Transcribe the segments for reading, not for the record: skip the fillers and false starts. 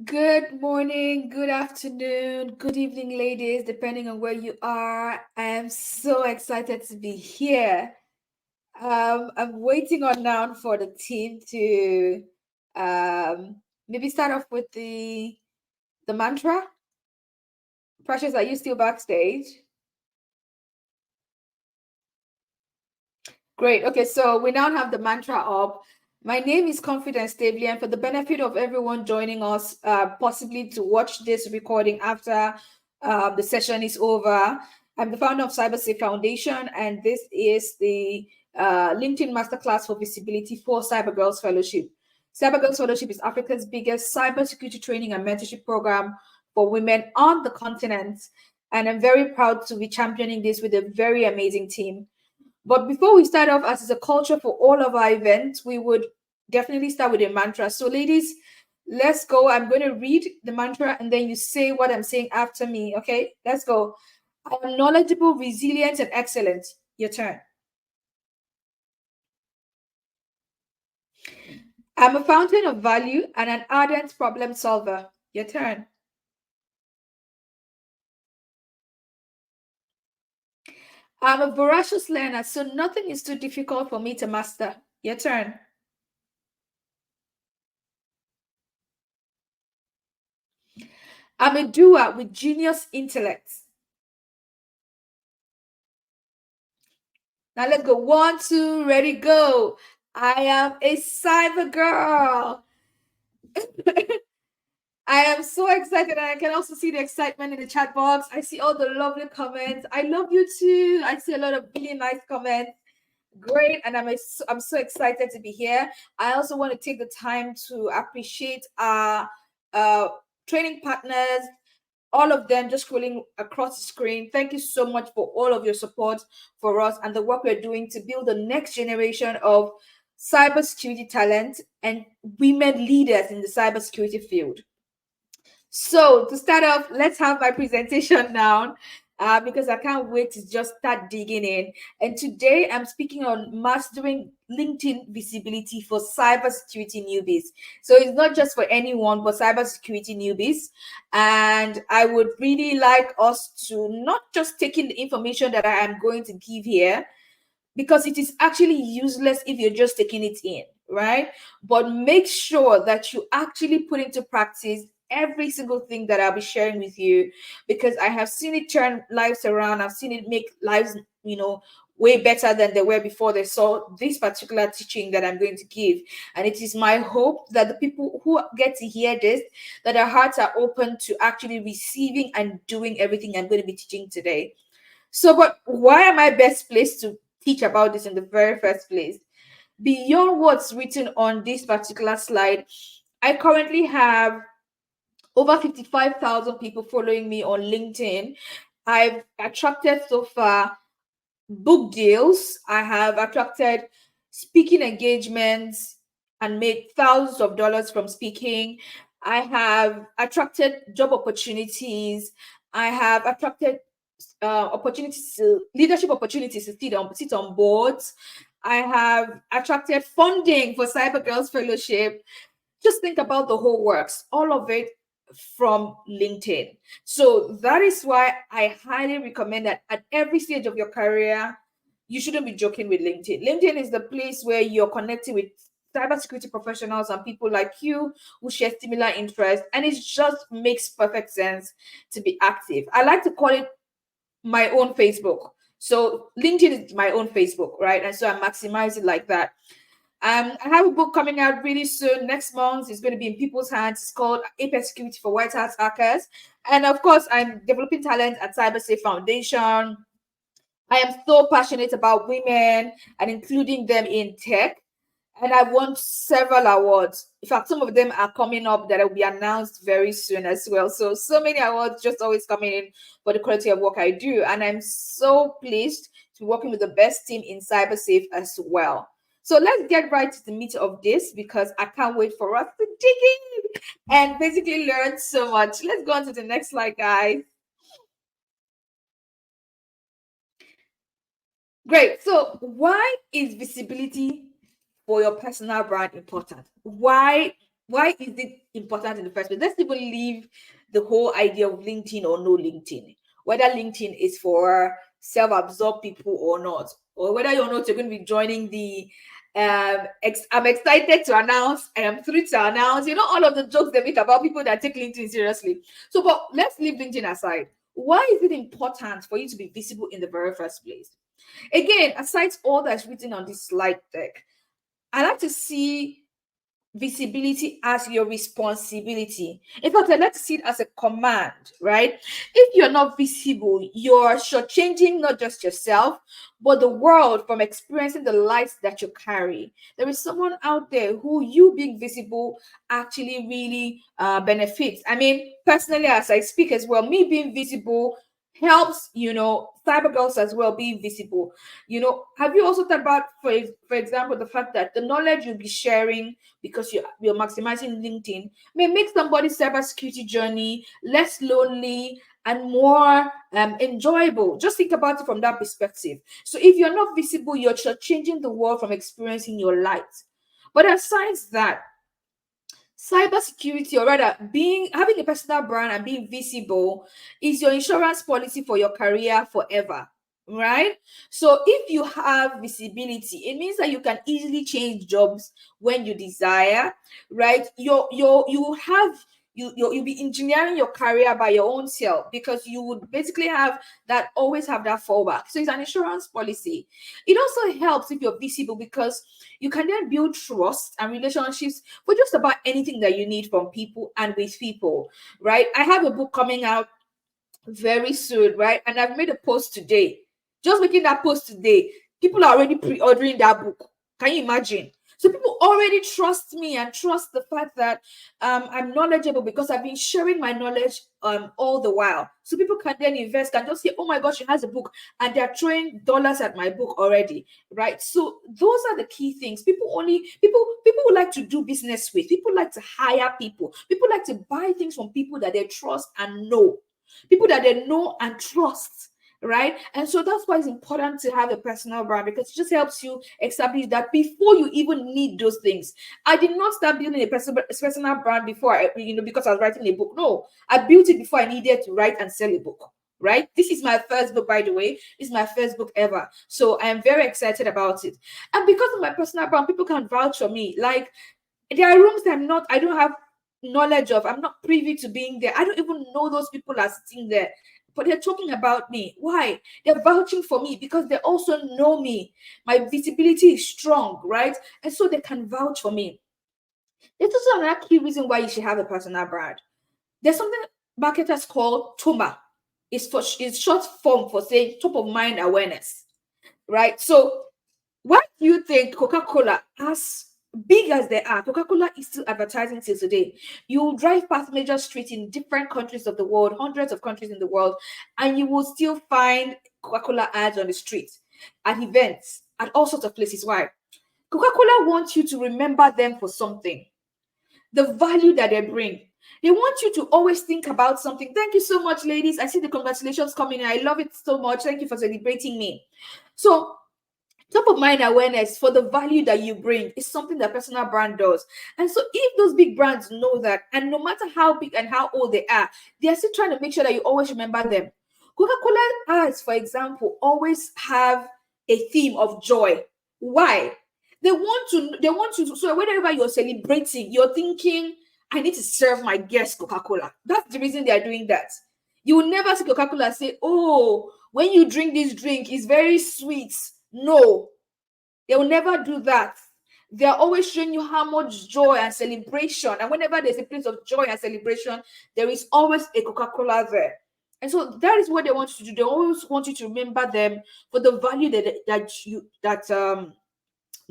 Good morning, good afternoon, good evening, ladies, depending on where you are. I am so excited to be here. I'm waiting on now for the team to maybe start off with the mantra. Precious, are you still backstage? Great. Okay, so we now have the mantra up. My name is Confidence Stably, and for the benefit of everyone joining us, possibly to watch this recording after the session is over, I'm the founder of Cybersecurity Foundation, and this is the LinkedIn Masterclass for Visibility for Cybergirls Fellowship. Cybergirls Fellowship is Africa's biggest cybersecurity training and mentorship program for women on the continent, and I'm very proud to be championing this with a very amazing team. But before we start off, as is a culture for all of our events, we would definitely start with a mantra. So, ladies, let's go. I'm going to read the mantra and then you say what I'm saying after me. Okay, let's go. I am knowledgeable, resilient, and excellent. Your turn. I'm a fountain of value and an ardent problem solver. Your turn. I'm a voracious learner, so nothing is too difficult for me to master. Your turn. I'm a doer with genius intellect. Now let's go. One, two, ready, go. I am a cyber girl. I am so excited, and I can also see the excitement in the chat box. I see all the lovely comments. I love you too. I see a lot of really nice comments. Great, and I'm so excited to be here. I also want to take the time to appreciate our uh, training partners, all of them just scrolling across the screen. Thank you so much for all of your support for us and the work we're doing to build the next generation of cybersecurity talent and women leaders in the cybersecurity field. So to start off, let's have my presentation now. Because I can't wait to just start digging in. And today I'm speaking on mastering LinkedIn visibility for cybersecurity newbies. So it's not just for anyone, but cybersecurity newbies. And I would really like us to not just take in the information that I am going to give here, because it is actually useless if you're just taking it in, right? But make sure that you actually put into practice every single thing that I'll be sharing with you, because I have seen it turn lives around. I've seen it make lives, way better than they were before they saw this particular teaching that I'm going to give. And it is my hope that the people who get to hear this, that their hearts are open to actually receiving and doing everything I'm going to be teaching today. So, but why am I best placed to teach about this in the very first place? Beyond what's written on this particular slide, I currently have over 55,000 people following me on LinkedIn. I've attracted so far book deals. I have attracted speaking engagements and made thousands of dollars from speaking. I have attracted job opportunities. I have attracted leadership opportunities to sit on boards. I have attracted funding for Cyber Girls Fellowship. Just think about the whole works, all of it from LinkedIn. So that is why I highly recommend that at every stage of your career, you shouldn't be joking with LinkedIn. LinkedIn is the place where you're connecting with cybersecurity professionals and people like you who share similar interests, and it just makes perfect sense to be active. I like to call it my own Facebook. So LinkedIn is my own Facebook, right? And so I maximize it like that. I have a book coming out really soon. Next month, it's going to be in people's hands. It's called Apex Security for White Hat Hackers. And of course, I'm developing talent at Cybersecurity Foundation. I am so passionate about women and including them in tech. And I won several awards. In fact, some of them are coming up that will be announced very soon as well. So many awards just always coming in for the quality of work I do. And I'm so pleased to be working with the best team in CyberSafe as well. So let's get right to the meat of this, because I can't wait for us to dig in and basically learn so much. Let's go on to the next slide, guys. Great. So why is visibility for your personal brand important? Why why is it important in the first place? Let's even leave the whole idea of LinkedIn or no LinkedIn, whether LinkedIn is for self-absorbed people or not, or whether or not you're going to be joining the I'm excited to announce, I am thrilled to announce, all of the jokes they make about people that take LinkedIn seriously. So, but let's leave LinkedIn aside. Why is it important for you to be visible in the very first place? Again, aside all that's written on this slide deck, I like to see visibility as your responsibility. In fact, I like to see it as a command, right? If you're not visible, you're shortchanging not just yourself, but the world from experiencing the light that you carry. There is someone out there who you being visible actually really benefits. I mean, personally, as I speak as well, me being visible helps, cyber girls as well being visible. Have you also thought about, for example, the fact that the knowledge you'll be sharing because you're maximizing LinkedIn may make somebody's cybersecurity journey less lonely and more enjoyable. Just think about it from that perspective. So if you're not visible, you're changing the world from experiencing your light. But aside that, cybersecurity, or rather having a personal brand and being visible, is your insurance policy for your career forever, right? So if you have visibility, it means that you can easily change jobs when you desire, right? You'll be engineering your career by your own self, because you would basically always have that fallback. So it's an insurance policy. It also helps if you're visible, because you can then build trust and relationships for just about anything that you need from people and with people, right? I have a book coming out very soon, right? And I've made a post today. Just making that post today, people are already pre-ordering that book. Can you imagine? So people already trust me and trust the fact that I'm knowledgeable, because I've been sharing my knowledge all the while. So people can then invest and just say, oh my gosh, she has a book, and they're throwing dollars at my book already, right? So those are the key things. People would like to do business with. People like to hire people. People like to buy things from people that they trust and know. People that they know and trust, right? And so that's why it's important to have a personal brand, because it just helps you establish that before you even need those things. I did not start building a personal brand before because I was writing a book. No, I built it before I needed to write and sell a book, right? This is my first book, by the way. This is my first book ever, so I am very excited about it. And because of my personal brand, people can vouch for me. Like, there are rooms that I don't have knowledge of. I'm not privy to being there. I don't even know those people are sitting there, but they're talking about me. Why? They're vouching for me because they also know me. My visibility is strong, right? And so they can vouch for me. This is another key reason why you should have a personal brand. There's something marketers call TOMA. It's short form for saying top of mind awareness, right? So why do you think Coca-Cola, as big as they are, Coca-Cola is still advertising till today? You will drive past major streets in different countries of the world, hundreds of countries in the world, and you will still find Coca-Cola ads on the street, at events, at all sorts of places. Why? Coca-Cola wants you to remember them for something, the value that they bring. They want you to always think about something. Thank you so much, ladies. I see the congratulations coming in. I love it so much. Thank you for celebrating me. So, top of mind awareness for the value that you bring is something that personal brand does. And so if those big brands know that, and no matter how big and how old they are still trying to make sure that you always remember them. Coca-Cola ads, for example, always have a theme of joy. Why? They want you to, so whenever you're celebrating, you're thinking, I need to serve my guests Coca-Cola. That's the reason they are doing that. You will never see Coca-Cola say, oh, when you drink this drink, it's very sweet. No, they will never do that. They are always showing you how much joy and celebration. And whenever there's a place of joy and celebration, there is always a Coca-Cola there. And so that is what they want you to do. They always want you to remember them for the value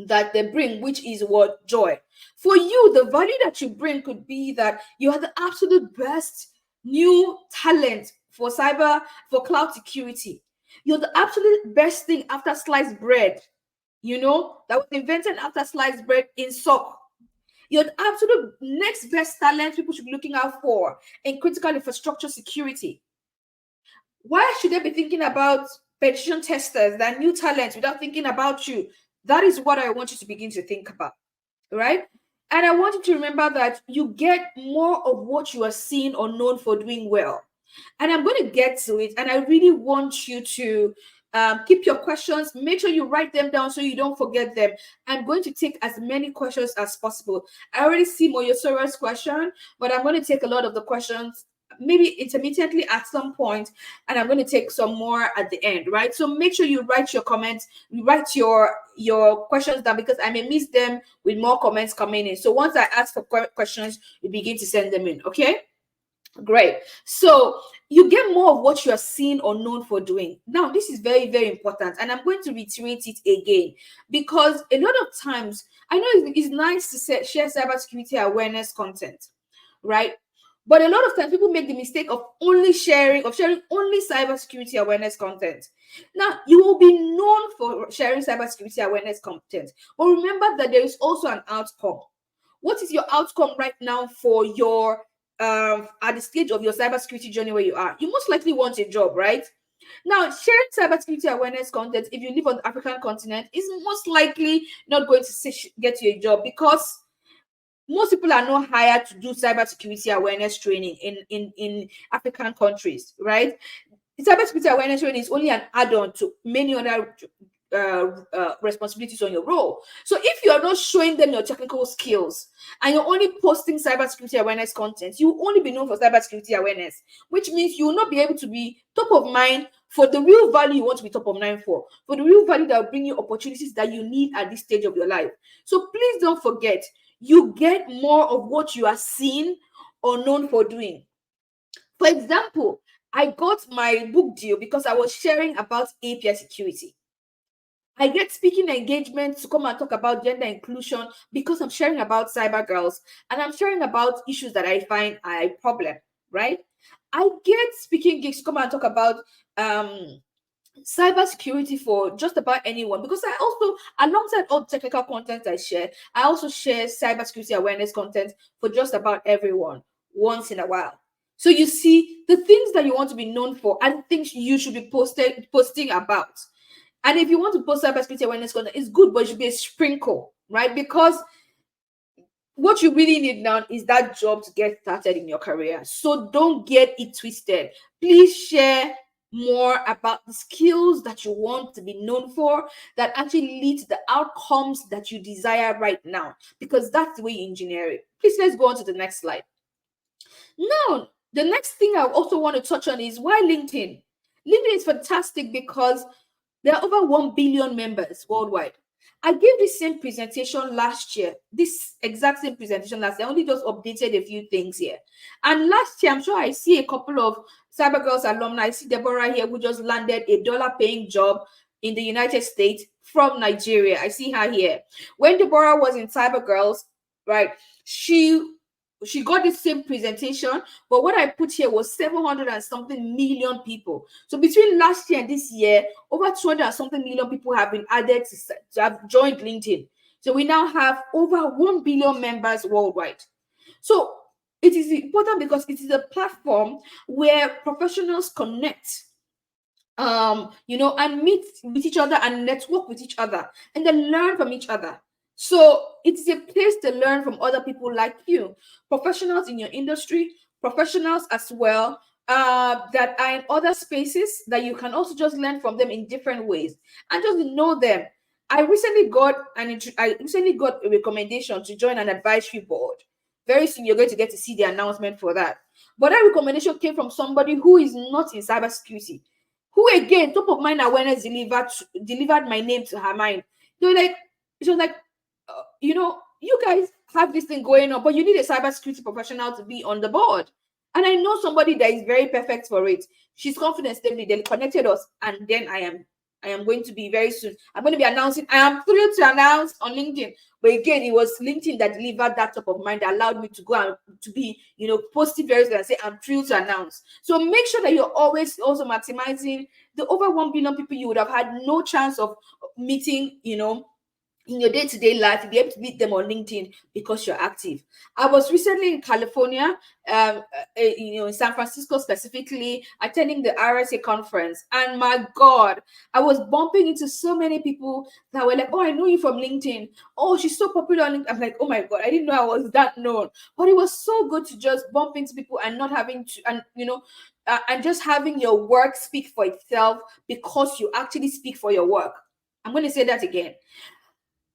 that they bring, which is what? Joy. For you, the value that you bring could be that you are the absolute best new talent for cloud security. You're the absolute best thing after sliced bread, that was invented after sliced bread in SOC. You're the absolute next best talent people should be looking out for in critical infrastructure security. Why should they be thinking about penetration testers, that new talent, without thinking about you? That is what I want you to begin to think about, right? And I want you to remember that you get more of what you are seen or known for doing well. And I'm going to get to it. And I really want you to keep your questions. Make sure you write them down so you don't forget them. I'm going to take as many questions as possible. I already see Moyosora's question, but I'm going to take a lot of the questions maybe intermittently at some point, and I'm going to take some more at the end, right? So make sure you write your comments, you write your questions down, because I may miss them with more comments coming in. So once I ask for questions, you begin to send them in. Okay, great. So you get more of what you are seen or known for doing. Now, this is very, very important, and I'm going to reiterate it again, because a lot of times I know it's nice to share cybersecurity awareness content, right? But a lot of times people make the mistake of sharing only cybersecurity awareness content. Now, you will be known for sharing cybersecurity awareness content, but remember that there is also an outcome. What is your outcome right now for your at the stage of your cybersecurity journey where you are? You most likely want a job, right? Now, sharing cybersecurity awareness content, if you live on the African continent, is most likely not going to get you a job, because most people are not hired to do cybersecurity awareness training in African countries, right? Cybersecurity awareness training is only an add-on to many other responsibilities on your role. So if you are not showing them your technical skills and you're only posting cybersecurity awareness content, you will only be known for cybersecurity awareness, which means you will not be able to be top of mind for the real value you want to be top of mind for the real value that will bring you opportunities that you need at this stage of your life. So please don't forget, you get more of what you are seen or known for doing. For example, I got my book deal because I was sharing about API security. I get speaking engagements to come and talk about gender inclusion because I'm sharing about cyber girls, and I'm sharing about issues that I find are a problem, right? I get speaking gigs to come and talk about cybersecurity for just about anyone, because I also, alongside all the technical content I share, I also share cybersecurity awareness content for just about everyone once in a while. So you see, the things that you want to be known for and things you should be posting about. And if you want to post cybersecurity awareness content, it's good, but it should be a sprinkle, right? Because what you really need now is that job to get started in your career. So don't get it twisted. Please share more about the skills that you want to be known for that actually lead to the outcomes that you desire right now, because that's the way you engineer it. Please, let's go on to the next slide. Now, the next thing I also want to touch on is why LinkedIn. LinkedIn is fantastic because there are over 1 billion members worldwide. I gave this same presentation last year, this exact same presentation last year. I only just updated a few things here. And last year, I'm sure I see a couple of Cybergirls alumni. I see Deborah here, who just landed a $1 paying job in the United States from Nigeria. I see her here. When Deborah was in Cybergirls, right, she got the same presentation, but what I put here was 700 and something million people. So between last year and this year, over 200 and something million people have been added to have joined LinkedIn. So we now have over 1 billion members worldwide. So it is important because it is a platform where professionals connect, and meet with each other and network with each other and then learn from each other. So it's a place to learn from other people like you, professionals in your industry, professionals as well, that are in other spaces that you can also just learn from them in different ways and just know them. I recently got a recommendation to join an advisory board. Very soon you're going to get to see the announcement for that. But that recommendation came from somebody who is not in cybersecurity, who again, top of mind awareness delivered my name to her mind. She was like, you guys have this thing going on, but you need a cybersecurity professional to be on the board. And I know somebody that is very perfect for it. She's confident, stable. They connected us, and then I am going to be very soon. I'm going to be announcing. I am thrilled to announce on LinkedIn. But again, it was LinkedIn that delivered that top of mind that allowed me to go and to be, posting very soon and say, I'm thrilled to announce. So make sure that you're always also maximizing the over 1 billion people you would have had no chance of meeting, in your day-to-day life, you'll be able to meet them on LinkedIn because you're active. I was recently in California, in San Francisco specifically, attending the RSA conference, and my God, I was bumping into so many people that were like, "Oh, I know you from LinkedIn. Oh, she's so popular on LinkedIn." I'm like, "Oh my God, I didn't know I was that known." But it was so good to just bump into people and not having to, and just having your work speak for itself because you actually speak for your work. I'm going to say that again.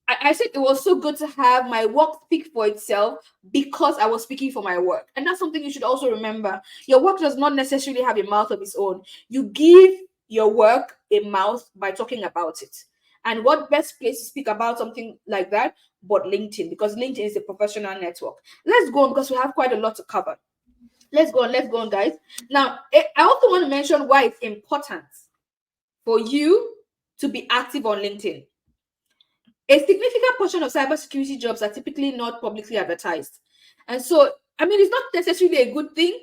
I said it was so good to have my work speak for itself because I was speaking for my work. And that's something you should also remember. Your work does not necessarily have a mouth of its own. You give your work a mouth by talking about it. And what best place to speak about something like that but LinkedIn, because LinkedIn is a professional network. Let's go on because we have quite a lot to cover. Let's go on, guys. Now, I also want to mention why it's important for you to be active on LinkedIn. A significant portion of cybersecurity jobs are typically not publicly advertised. And so, I mean, it's not necessarily a good thing,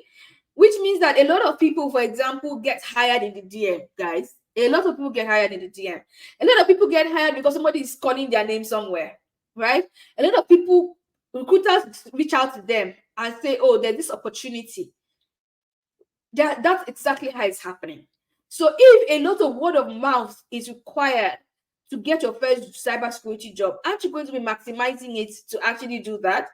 which means that a lot of people, for example, get hired in the DM, guys. A lot of people get hired in the DM. A lot of people get hired because somebody is calling their name somewhere, right? A lot of people, recruiters reach out to them and say, "Oh, there's this opportunity." That's exactly how it's happening. So if a lot of word of mouth is required to get your first cybersecurity job, aren't you going to be maximizing it to actually do that?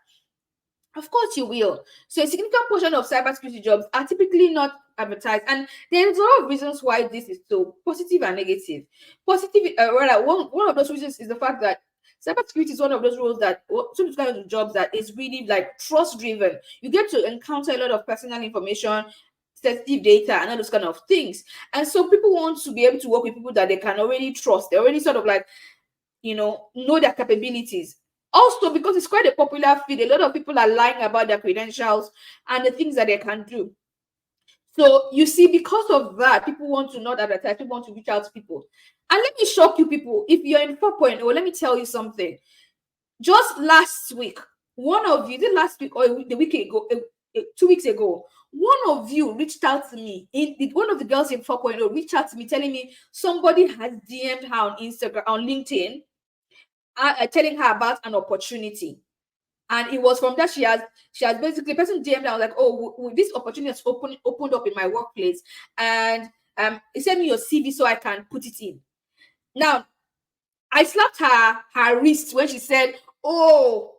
Of course you will. So a significant portion of cybersecurity jobs are typically not advertised, and there's a lot of reasons why this is so, positive and negative. Positive, rather, one of those reasons is the fact that cybersecurity is one of those roles that, some kind of jobs that is really like trust driven. You get to encounter a lot of personal information, sensitive data, and all those kind of things. And so people want to be able to work with people that they can already trust. They already sort of like, know their capabilities. Also, because it's quite a popular field, a lot of people are lying about their credentials and the things that they can do. So you see, because of that, people want to not advertise, people want to reach out to people. And let me shock you people, if you're in 4.0, let me tell you something. Just last week, one of you, the last week or the week ago, 2 weeks ago, one of you reached out to me. One of the girls in 4.0 reached out to me telling me somebody has DM'd her on Instagram, on LinkedIn, telling her about an opportunity. And it was from that she has basically, person DM'd her, like, "Oh, this opportunity has opened up in my workplace, and send me your CV so I can put it in." Now, I slapped her wrist when she said, "Oh,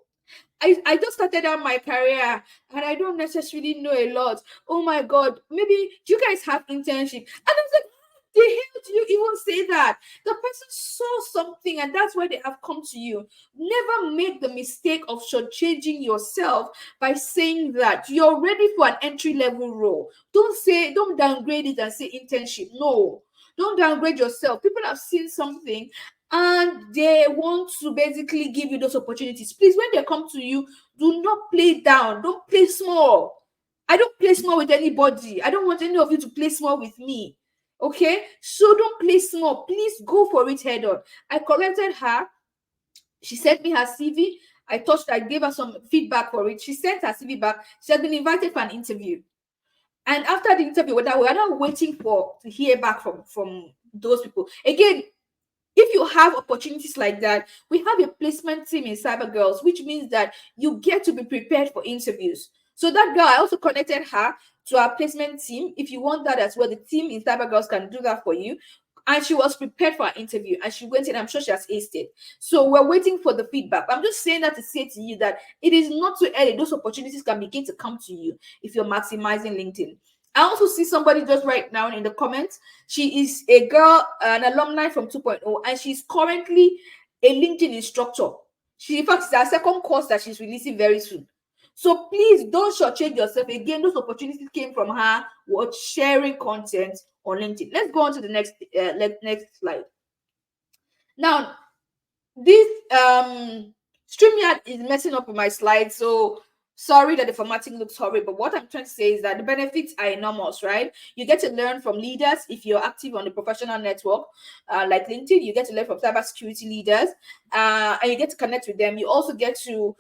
I just started out my career and I don't necessarily know a lot. Oh my God, maybe do you guys have internship?" And I was like, "The hell do you even say that?" The person saw something and that's why they have come to you. Never make the mistake of shortchanging yourself by saying that you're ready for an entry level role. Don't downgrade it and say internship. No, don't downgrade yourself. People have seen something and they want to basically give you those opportunities. Please, when they come to you, do not play down. Don't play small. I don't play small with anybody. I don't want any of you to play small with me. Okay? So don't play small. Please go for it head on. I corrected her. She sent me her CV. I gave her some feedback for it. She sent her CV back. She has been invited for an interview. And after the interview, we are not waiting to hear back from those people. Again, if you have opportunities like that, we have a placement team in Cyber Girls, which means that you get to be prepared for interviews. So that girl, I also connected her to our placement team. If you want that as well, the team in Cyber Girls can do that for you. And she was prepared for our interview and she went in. I'm sure she has aced it. So we're waiting for the feedback. I'm just saying that to say to you that it is not too early. Those opportunities can begin to come to you if you're maximizing LinkedIn. I also see somebody just right now in the comments. She is a girl, an alumni from 2.0, and she's currently a LinkedIn instructor. In fact, it's her second course that she's releasing very soon. So please don't shortchange yourself. Again, those opportunities came from her sharing content on LinkedIn. Let's go on to the next slide. Now, this StreamYard is messing up with my slides, so sorry that the formatting looks horrible, but what I'm trying to say is that the benefits are enormous, right? You get to learn from leaders if you're active on the professional network, like LinkedIn. You get to learn from cybersecurity leaders, and you get to connect with them. You also get to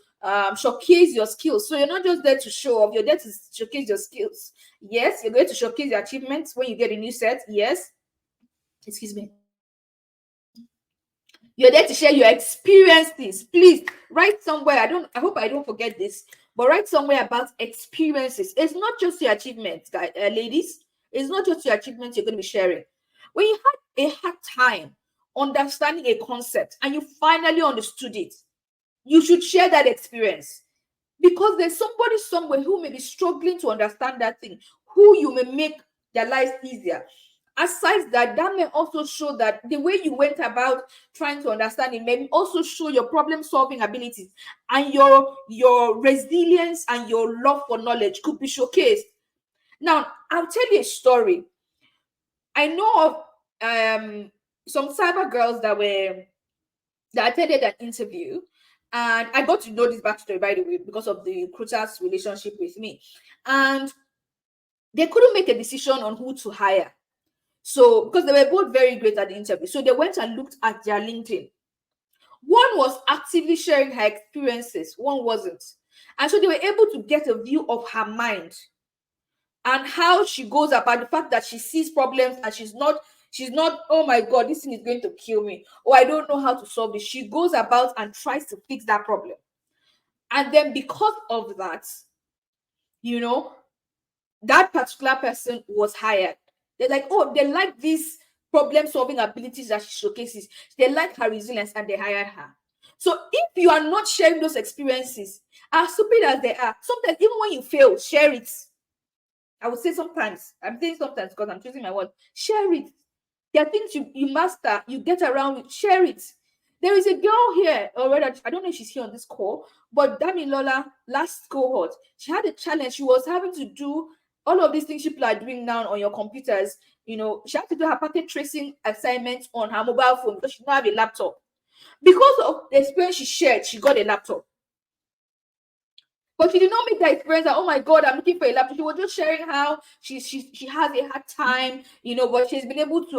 showcase your skills. So you're not just there to show off, you're there to showcase your skills. Yes, you're going to showcase your achievements when you get a new set. Yes, excuse me. You're there to share your experiences. Please write somewhere. I hope I don't forget this, but write somewhere about experiences. It's not just your achievements, guys, ladies. It's not just your achievements you're going to be sharing. When you had a hard time understanding a concept and you finally understood it, you should share that experience, because there's somebody somewhere who may be struggling to understand that thing, who you may make their lives easier. Aside that, that may also show that the way you went about trying to understand it may also show your problem solving abilities, and your resilience and your love for knowledge could be showcased. Now, I'll tell you a story. I know of some cyber girls that attended an interview, and I got to know this backstory, by the way, because of the recruiter's relationship with me. And they couldn't make a decision on who to hire. So, because they were both very great at the interview, so they went and looked at their LinkedIn. One was actively sharing her experiences, one wasn't. And so they were able to get a view of her mind and how she goes about the fact that she sees problems and she's not, oh my God, this thing is going to kill me, or I don't know how to solve it. She goes about and tries to fix that problem. And then because of that, you know, that particular person was hired. They're like, oh, they like these problem solving abilities that she showcases. They like her resilience and they hired her. So if you are not sharing those experiences, as stupid as they are, sometimes even when you fail, share it. I would say sometimes. I'm saying sometimes because I'm choosing my word. Share it. There are things you master, you get around with, share it. There is a girl here, or rather, I don't know if she's here on this call, but Dami Lola, last cohort, she had a challenge. She was having to do all of these things people are doing now on your computers. You know, she had to do her packet tracing assignments on her mobile phone because she didn't have a laptop. Because of the experience she shared, she got a laptop. But she did not make that experience that, oh my God, I'm looking for a laptop. She was just sharing how she has a hard time, you know, but she's been able to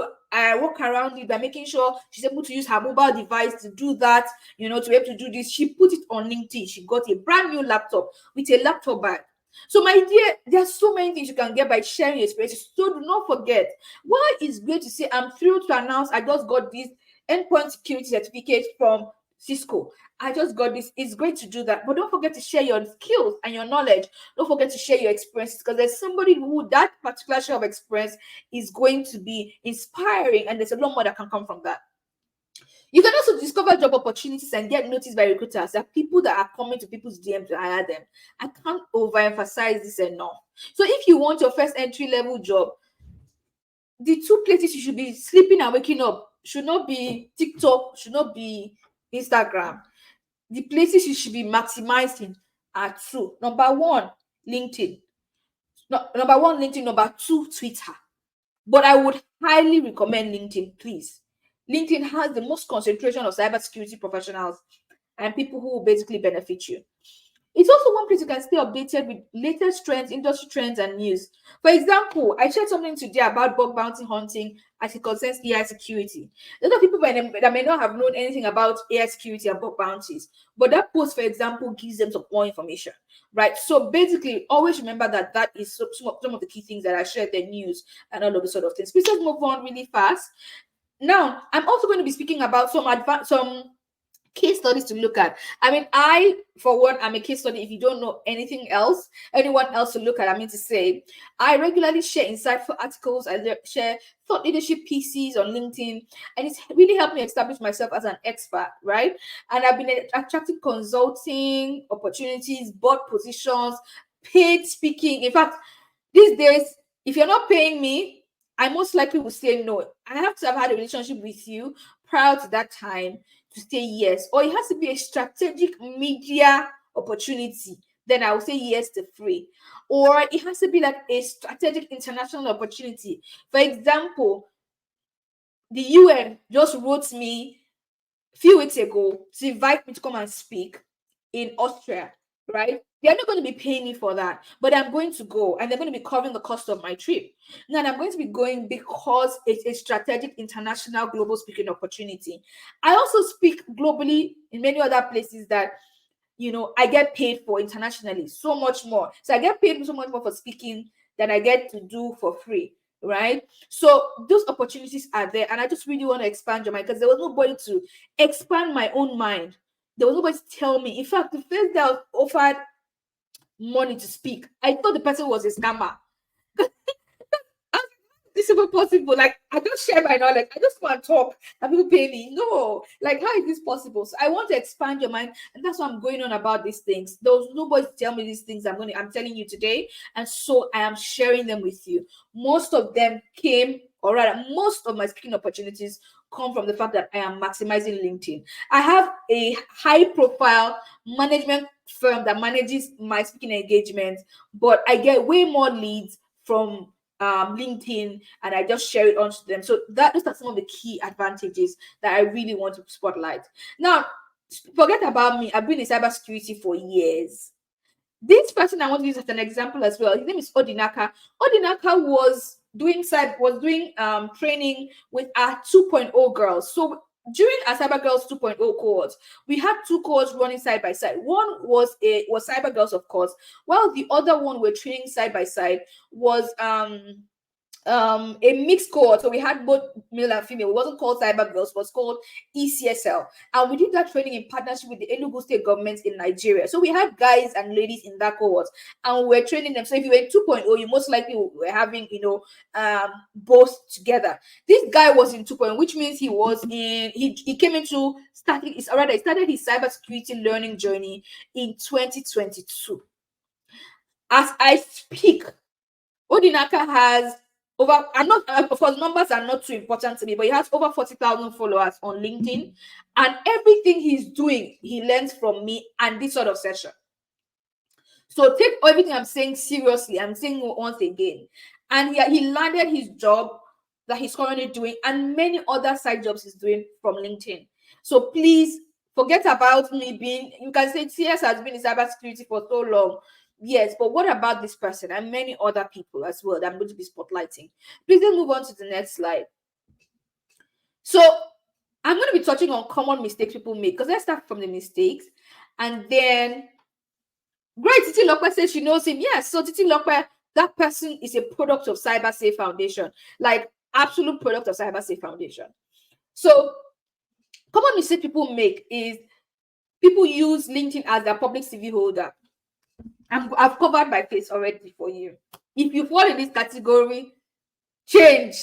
work around it by making sure she's able to use her mobile device to do that, you know, to be able to do this. She put it on LinkedIn. She got a brand new laptop with a laptop bag. So, my dear, there's so many things you can get by sharing your experiences. So do not forget. Why it's great to say, I'm thrilled to announce I just got this endpoint security certificate from Cisco. I just got this. It's great to do that. But don't forget to share your skills and your knowledge. Don't forget to share your experiences, because there's somebody who that particular share of experience is going to be inspiring, and there's a lot more that can come from that. You can also discover job opportunities and get noticed by recruiters. There are people that are coming to people's DM to hire them. I can't overemphasize this enough. So if you want your first entry level job, the two places you should be sleeping and waking up should not be TikTok, should not be Instagram. The places you should be maximizing are two. Number one, LinkedIn. No, number one, LinkedIn. Number two, Twitter. But I would highly recommend LinkedIn, please. LinkedIn has the most concentration of cybersecurity professionals and people who will basically benefit you. It's also one place you can stay updated with latest trends, industry trends, and news. For example, I shared something today about bug bounty hunting as it concerns AI security. A lot of people that may not have known anything about AI security and bug bounties, but that post, for example, gives them some more information, right? So basically, always remember that that is some of the key things that I shared, the news and all of the sort of things. Please let's move on really fast. Now, I'm also going to be speaking about some case studies to look at. I mean, for one, I'm a case study. If you don't know anyone else to look at, I mean to say, I regularly share insightful articles. I share thought leadership pieces on LinkedIn, and it's really helped me establish myself as an expert, right? And I've been attracting consulting opportunities, board positions, paid speaking. In fact, these days, if you're not paying me, I most likely will say no. I have to have had a relationship with you prior to that time to say yes, or it has to be a strategic media opportunity. Then I will say yes to free, or it has to be like a strategic international opportunity. For example, the UN just wrote me a few weeks ago to invite me to come and speak in Austria, right? They're not going to be paying me for that, but I'm going to go, and they're going to be covering the cost of my trip. Now, I'm going to be going because it's a strategic international global speaking opportunity. I also speak globally in many other places that, you know, I get paid for internationally, so much more. So I get paid so much more for speaking than I get to do for free. right? So those opportunities are there, and I just really want to expand your mind, because there was nobody to expand my own mind. There was nobody to tell me. In fact, the first day I was offered money to speak, I thought the person was a scammer. This is even possible. Like, I don't share my knowledge. I just want to talk and people pay me. No, like, how is this possible? So I want to expand your mind, and that's why I'm going on about these things. There was nobody to tell me these things. I'm telling you today, and so I am sharing them with you. Most of them came, or rather, most of my speaking opportunities come from the fact that I am maximizing LinkedIn. I have a high-profile management firm that manages my speaking engagements, but I get way more leads from LinkedIn, and I just share it onto them. So those are some of the key advantages that I really want to spotlight. Now, forget about me. I've been in cybersecurity for years. This person I want to use as an example as well. His name is Odinaka. Odinaka was doing training with our 2.0 girls. So during our Cyber Girls 2.0 cohort, we had two cohorts running side by side. One was Cyber Girls, of course, while the other one we're training side by side was a mixed cohort. So we had both male and female. It wasn't called Cyber Girls, it was called ECSL. And we did that training in partnership with the Enugu state government in Nigeria. So we had guys and ladies in that cohort, and we were training them. So if you were in 2.0, you most likely were having, both together. This guy was in 2.0, which means he came into starting, he started his cybersecurity learning journey in 2022. As I speak, Odinaka has over, I'm not, of course, numbers are not too important to me, but he has over 40,000 followers on LinkedIn, and everything he's doing, he learns from me and this sort of session. So take everything I'm saying seriously. I'm saying once again. And he landed his job that he's currently doing, and many other side jobs he's doing from LinkedIn. So please forget about me being, you can say TS has been in cybersecurity for so long. Yes, but what about this person and many other people as well that I'm going to be spotlighting? Please then move on to the next slide. So I'm going to be touching on common mistakes people make, because let's start from the mistakes. And then, great, Titi Lokwe says she knows him. Yes, so Titi Lokwe, that person is a product of CyberSafe Foundation, like absolute product of CyberSafe Foundation. So common mistake people make is people use LinkedIn as their public CV holder. I've covered my face already for you. If you fall in this category, change,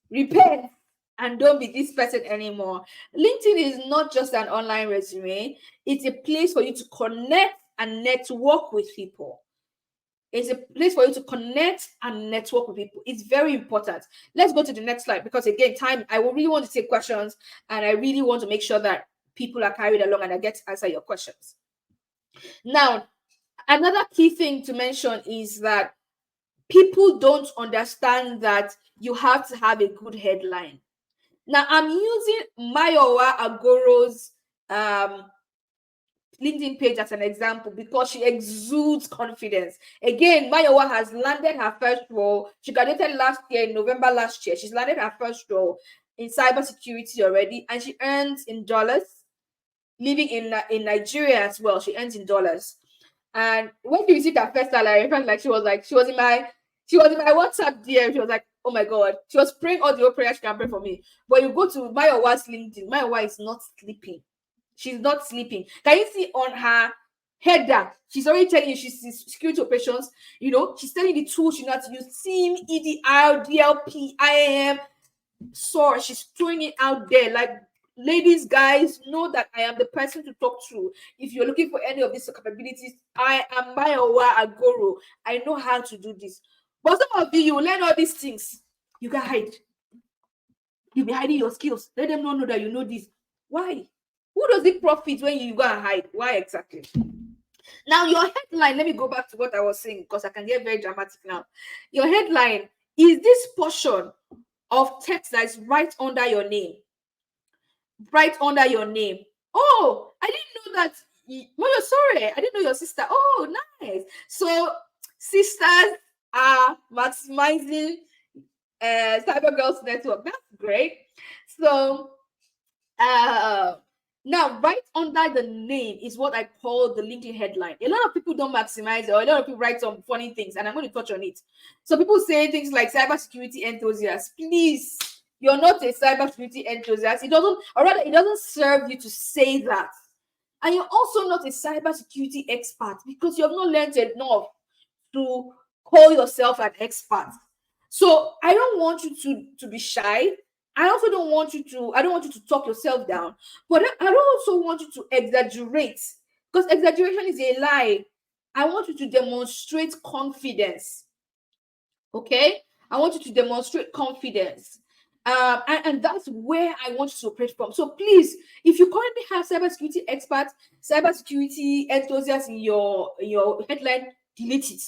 repent, and don't be this person anymore. LinkedIn is not just an online resume. It's a place for you to connect and network with people. It's a place for you to connect and network with people. It's very important. Let's go to the next slide, because again, time, I will really want to take questions, and I really want to make sure that people are carried along and I get to answer your questions. Now, another key thing to mention is that people don't understand that you have to have a good headline. Now, I'm using Mayowa Agoro's LinkedIn page as an example, because she exudes confidence. Again, Mayowa has landed her first role. She graduated last year, in November last year. She's landed her first role in cybersecurity already, and she earns in dollars. Living in Nigeria as well, she earns in dollars. And when she received her first salary, in fact, like she was in my WhatsApp DM. She was like, oh my God. She was praying all the prayers she can pray for me. But you go to Mayowa's LinkedIn, Mayowa is not sleeping. She's not sleeping. Can you see on her header? She's already telling you she's security operations. She's telling you the tools she knows to use: SIM, EDR, DLP, IAM, SOAR. She's throwing it out there. Like, ladies, guys, know that I am the person to talk to. If you're looking for any of these capabilities, I am Mayowa Agoro. I know how to do this. But some of you will learn all these things. You can hide. You'll be hiding your skills. Let them not know that you know this. Why? Who does it profit when you go and hide? Why exactly? Now, your headline, let me go back to what I was saying, because I can get very dramatic now. Your headline is this portion of text that is right under your name. Right under your name. Oh, I didn't know that. Oh, you're sorry. I didn't know your sister. Oh, nice. So sisters are maximizing Cyber Girls Network. That's great. So Now, right under the name is what I call the LinkedIn headline. A lot of people don't maximize it, or a lot of people write some funny things, and I'm going to touch on it. So people say things like cybersecurity enthusiast. Please, you're not a cybersecurity enthusiast. It doesn't, or rather, it doesn't serve you to say that. And you're also not a cybersecurity expert because you have not learned enough to call yourself an expert. So I don't want you to be shy. I also don't want you to, I don't want you to talk yourself down, but I don't also want you to exaggerate, because exaggeration is a lie. I want you to demonstrate confidence. Okay, I want you to demonstrate confidence. And that's where I want you to operate from. So please, if you currently have cybersecurity experts, cybersecurity enthusiasts in your headline, delete it.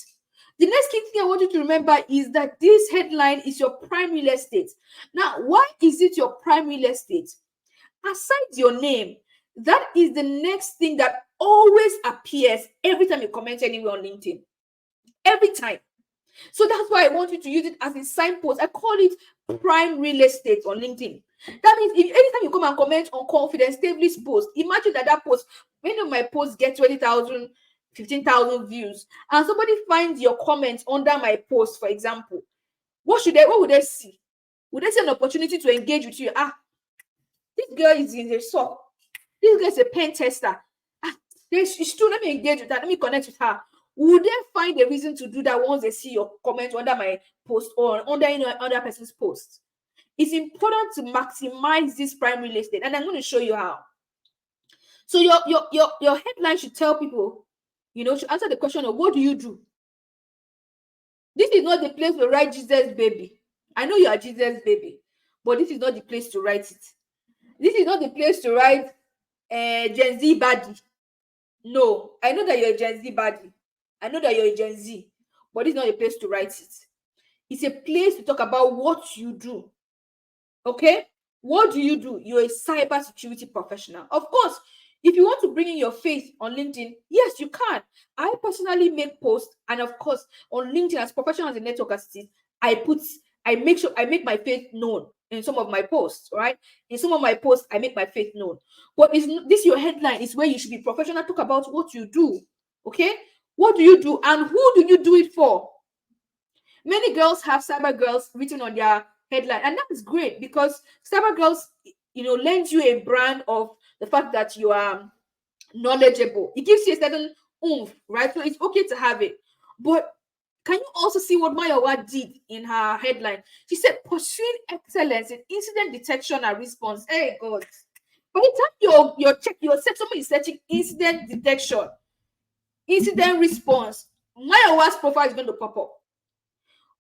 The next key thing I want you to remember is that this headline is your prime real estate. Now, why is it your prime real estate? Aside your name, that is the next thing that always appears every time you comment anywhere on LinkedIn. Every time. So that's why I want you to use it as a signpost. I call it prime real estate on LinkedIn. That means if anytime you come and comment on Confidence Stably's post, imagine that post, many of my posts get 20,000, 15,000 views, and somebody finds your comment under my post, for example. What would they see? Would they see an opportunity to engage with you? This girl is in a SOC. This girl is a pen tester. She's true. Let me engage with her. Let me connect with her. Would they find a reason to do that once they see your comment under my post or under other person's post? It's important to maximize this prime real estate, and I'm going to show you how. So your headline should tell people, should answer the question of what do you do? This is not the place to write Jesus baby. I know you are Jesus baby, but this is not the place to write it. This is not the place to write Gen Z baddie. No, I know that you're a Gen Z baddie. I know that you're a Gen Z, but it's not a place to write it. It's a place to talk about what you do. Okay? What do you do? You're a cybersecurity professional. Of course, if you want to bring in your faith on LinkedIn, yes, you can. I personally make posts, and of course, on LinkedIn, as professional as a network assistant, I make my faith known in some of my posts, right? In some of my posts, I make my faith known. But this your headline is where you should be professional, talk about what you do. Okay? What do you do, and who do you do it for? Many girls have cyber girls written on their headline, and that is great because cyber girls, lends you a brand of the fact that you are knowledgeable. It gives you a certain oomph, right? So it's okay to have it. But can you also see what Mayowa did in her headline? She said, pursuing excellence in incident detection and response. Hey, God. By the time somebody is searching incident detection, incident response, Mayowa's profile is going to pop up.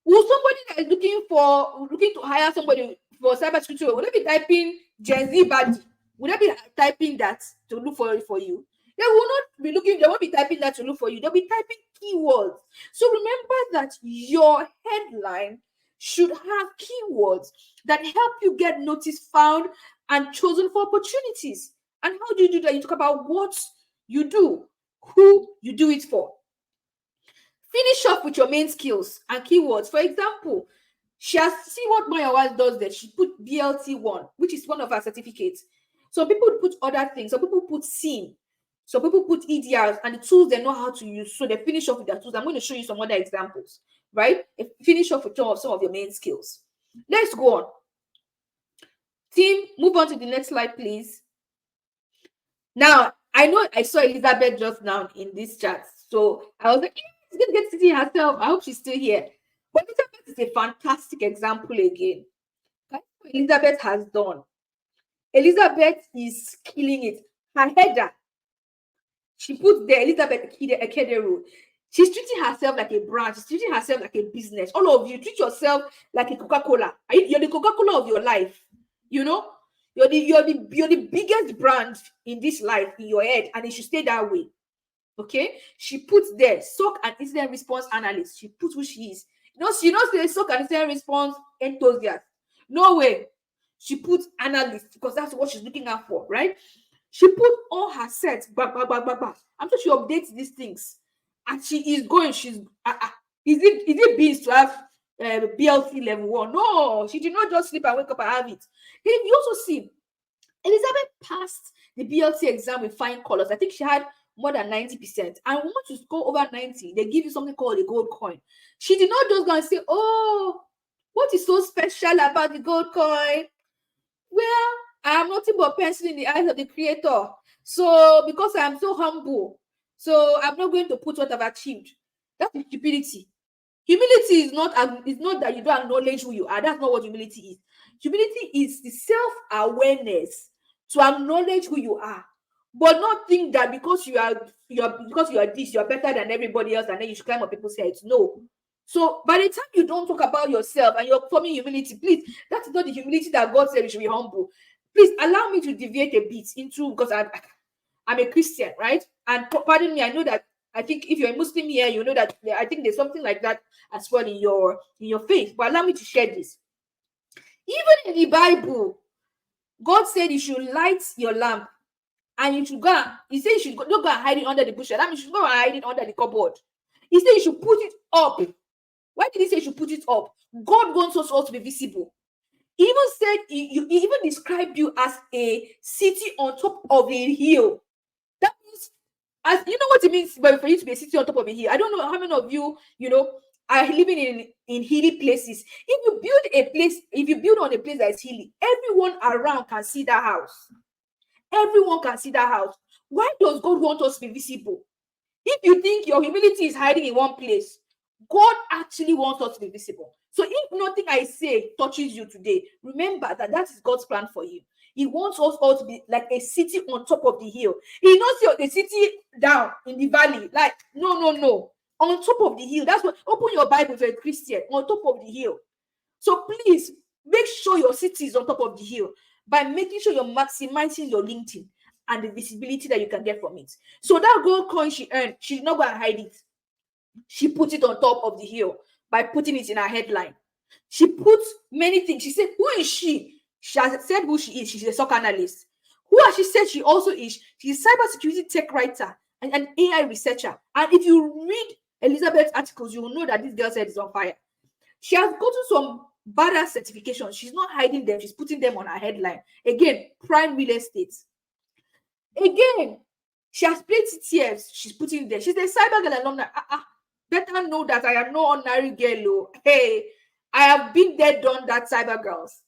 Will somebody that is looking to hire somebody for cybersecurity, would they be typing Gen Z badge? Would they be typing that to look for you? They will not be looking, they won't be typing that to look for you. They'll be typing keywords. So remember that your headline should have keywords that help you get noticed, found, and chosen for opportunities. And how do you do that? You talk about what you do, who you do it for. Finish off with your main skills and keywords. For example, see what Mayawa does there. She put BLT1, which is one of her certificates. Some people put other things. Some people put SIM. Some people put EDRs and the tools they know how to use. So they finish off with their tools. I'm going to show you some other examples, right? Finish off with some of your main skills. Let's go on. Team, move on to the next slide, please. Now, I know I saw Elizabeth just now in this chat. So I was like, she's going to get to see herself. I hope she's still here. But Elizabeth is a fantastic example again. That's what Elizabeth has done. Elizabeth is killing it. Her header, she put there Elizabeth Ekedero. She's treating herself like a brand. She's treating herself like a business. All of you, treat yourself like a Coca-Cola. You're the Coca-Cola of your life. You're the biggest brand in this life in your head, and it should stay that way. Okay, she puts there SOC and incident response analyst. She puts who she is. She knows the SOC and incident response enthusiast. No way. She puts analyst because that's what she's looking out for, right? She put all her sets. I'm sure she updates these things, and she is going. She's is it beans to have BLT level 1? No, she did not just sleep and wake up and have it. Then you also see Elizabeth passed the BLT exam with fine colors. I think she had more than 90%. And once you score over 90, they give you something called a gold coin. She did not just go and say, oh, what is so special about the gold coin? Well, I am nothing but pencil in the eyes of the creator. So because I am so humble, so I'm not going to put what I've achieved. That is stupidity. Humility is not that you don't acknowledge who you are. That's not what humility is. Humility is the self-awareness to acknowledge who you are, but not think that because you are this, you're better than everybody else, and then you should climb up people's heads. No. So by the time you don't talk about yourself and you're forming humility, please, that's not the humility that God said we should be humble. Please allow me to deviate a bit into, because I'm a Christian, right? And pardon me, I know that, I think if you're a Muslim here, you know that I think there's something like that as well in your faith. But allow me to share this. Even in the Bible, God said you should light your lamp and you should go. He said you should not go and hide it under the bushel. That means you should go and hide it under the cupboard. He said you should put it up. Why did he say you should put it up? God wants us all to be visible. He even said he even described you as a city on top of a hill. That means, as you know what it means, but for you to be a city on top of a hill. I don't know how many of you, are living in hilly places. If you build on a place that is hilly, everyone around can see that house. Everyone can see that house. Why does God want us to be visible? If you think your humility is hiding in one place, God actually wants us to be visible. So if nothing I say touches you today, remember that is God's plan for you. He wants us all to be like a city on top of the hill. He not the city down in the valley. Like, no. On top of the hill. That's what, open your Bible for a Christian. On top of the hill. So please, make sure your city is on top of the hill by making sure you're maximizing your LinkedIn and the visibility that you can get from it. So that gold coin she earned, she did not go and hide it. She put it on top of the hill by putting it in her headline. She put many things. She said, who is she? She has said who she is. She's a SOC analyst. Who has she said she also is? She's a cybersecurity tech writer and an AI researcher. And if you read Elizabeth's articles, you will know that this girl's head is on fire. She has gotten some badass certifications. She's not hiding them. She's putting them on her headline. Again, prime real estate. Again, she has played TTFs. She's putting there. She's a cyber girl alumni. Better know that I am no ordinary girl. Hey, I have been there, done that, cyber girls.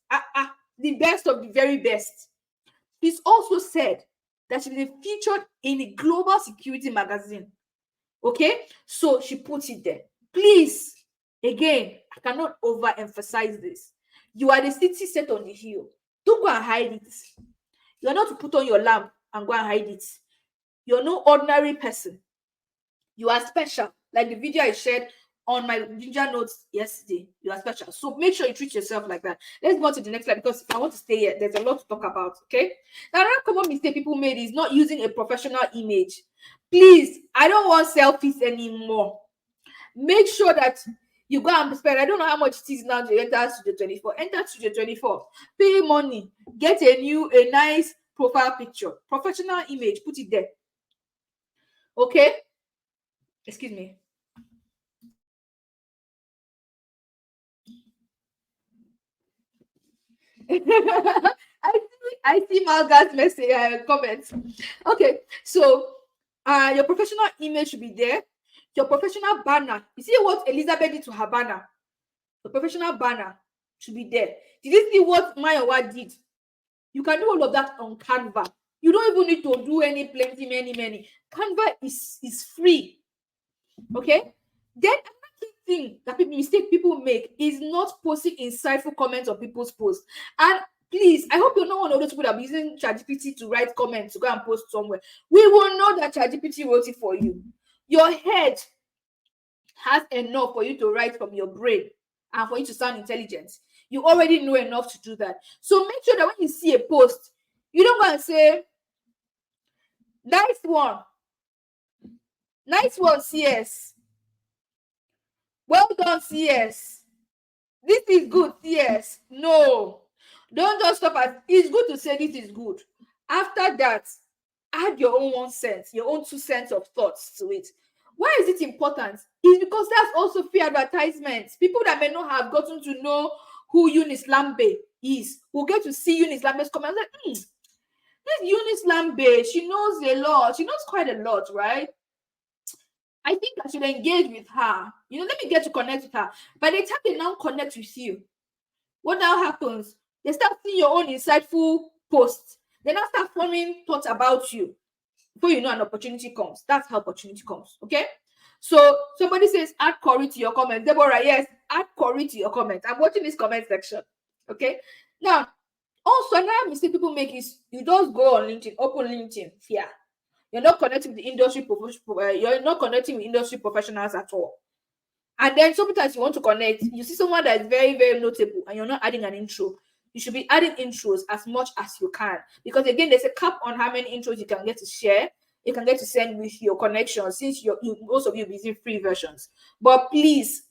The best of the very best. She's also said that she's been featured in the Global Security magazine. Okay, so she puts it there. Please, again, I cannot overemphasize this. You are the city set on the hill. Don't go and hide it. You are not to put on your lamp and go and hide it. You're no ordinary person. You are special. Like the video I shared on my Ginger Notes yesterday. You are special. So make sure you treat yourself like that. Let's go to the next slide, because if I want to stay here, there's a lot to talk about. Okay. Now, another common mistake people made is not using a professional image. Please, I don't want selfies anymore. Make sure that you go and spend. I don't know how much it is now to enter Studio 24. Enter Studio 24. Pay money. Get a nice profile picture. Professional image. Put it there. Okay. Excuse me. I see Malga's message comments. Okay, so your professional image should be there. Your professional banner. You see what Elizabeth did to her banner? The professional banner should be there. Did you see what Mayowa did? You can do all of that on Canva. You don't even need to do any plenty, many. Canva is free. Okay. Then another thing that mistake people make is not posting insightful comments on people's posts. And please, I hope you're not one of those people that are using ChatGPT to write comments to go and post somewhere. We will know that ChatGPT wrote it for you. Your head has enough for you to write from your brain and for you to sound intelligent. You already know enough to do that. So make sure that when you see a post, you don't go and say, nice one, CS. Well done, CS. This is good, CS. No. Don't just stop at, it's good to say this is good. After that, add your own 1 cent, your own 2 cents of thoughts to it. Why is it important? It's because that's also free advertisements. People that may not have gotten to know who Eunice Lambe is will get to see Eunice Lambe's comments like, This Eunice Lambe, she knows a lot. She knows quite a lot, right? I think I should engage with her. Let me get to connect with her. By the time they now connect with you, what now happens? They start seeing your own insightful posts. They now start forming thoughts about you. Before you know, an opportunity comes. That's how opportunity comes. Okay. So somebody says, add Corey to your comment. Deborah, yes, add Corey to your comment. I'm watching this comment section. Okay. Now, also another mistake people make is you just go on LinkedIn, open LinkedIn. Yeah. You're not connecting with the industry. You're not connecting with industry professionals at all. And then sometimes you want to connect, you see someone that is very, very notable and you're not adding an intro. You should be adding intros as much as you can. Because again, there's a cap on how many intros you can get to share. You can get to send with your connection, since most of you are using free versions. But please,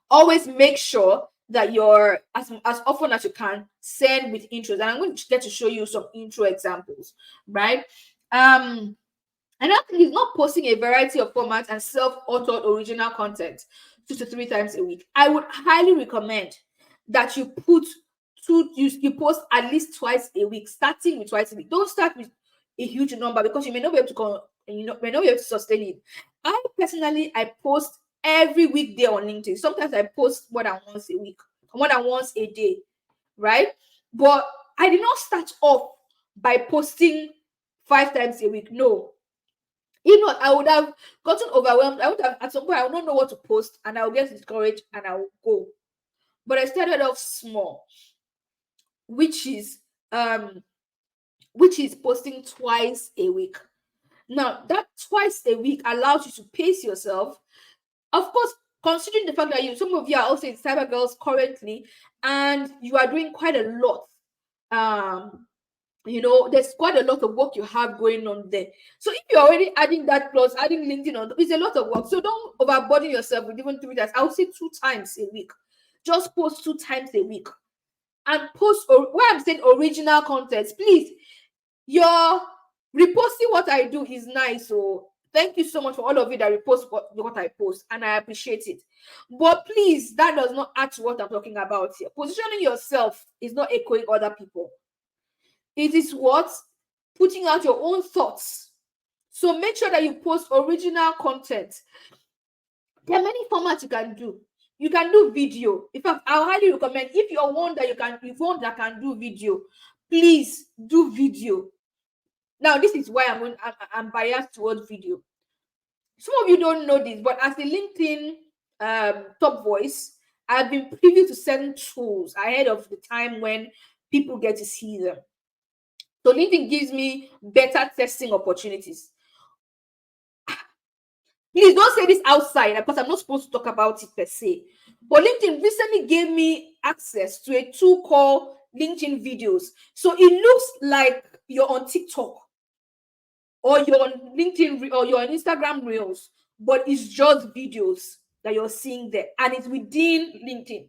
always make sure that you're as often as you can send with intros. And I'm going to get to show you some intro examples, right? Another thing is not posting a variety of formats and self-authored original content 2 to 3 times a week. I would highly recommend that you you post at least twice a week, starting with twice a week. Don't start with a huge number because you may not be able to may not be able to sustain it. I post every weekday on LinkedIn. Sometimes I post more than once a week, more than once a day, right? But I did not start off by posting 5 times a week. No. If not, I would have gotten overwhelmed. I would have, at some point, I would not know what to post, and I would get discouraged and I would go. But I started off small, which is posting twice a week. Now, that twice a week allows you to pace yourself. Of course, considering the fact that some of you are also in Cyber Girls currently, and you are doing quite a lot. There's quite a lot of work you have going on there. So if you're already adding that plus adding LinkedIn on, it's a lot of work. So don't overburden yourself with even 3 times. I would say 2 times a week. Just post 2 times a week. And post, where I'm saying original content, please. Your reposting what I do is nice. So thank you so much for all of you that repost what I post, and I appreciate it. But please, that does not add to what I'm talking about here. Positioning yourself is not echoing other people. It is what? Putting out your own thoughts. So make sure that you post original content. There are many formats you can do. You can do video. In fact, I highly recommend, if you're one that can do video, please do video. Now, this is why I'm biased towards video. Some of you don't know this, but as a LinkedIn top voice, I've been privy to certain tools ahead of the time when people get to see them. So LinkedIn gives me better testing opportunities. Please don't say this outside because I'm not supposed to talk about it per se. But LinkedIn recently gave me access to a tool called LinkedIn Videos. So it looks like you're on TikTok or you're on LinkedIn or you're on Instagram Reels, but it's just videos that you're seeing there, and it's within LinkedIn.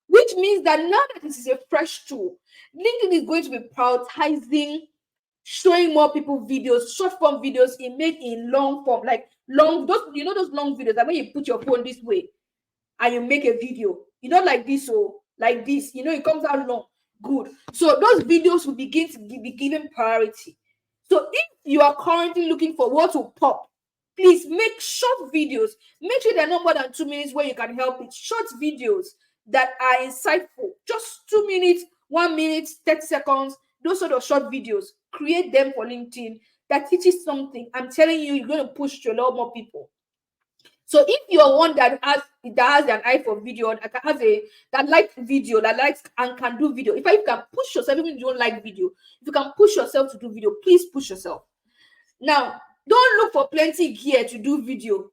Which means that now that this is a fresh tool, LinkedIn is going to be prioritizing showing more people videos, short form videos made in long form, like those long videos that when you put your phone this way and you make a video, like this or like this, it comes out long. Good. So those videos will begin to be given priority. So if you are currently looking for what will pop, please make short videos. Make sure they're not more than 2 minutes where you can help it. Short videos that are insightful. Just 2 minutes, 1 minute, 30 seconds. Those sort of short videos. Create them for LinkedIn that teaches something. I'm telling you, you're going to push to a lot more people. So if you're one that has an eye for video, that likes video, that likes and can do video, if you can push yourself, even if you don't like video, if you can push yourself to do video, please push yourself. Now, don't look for plenty gear to do video.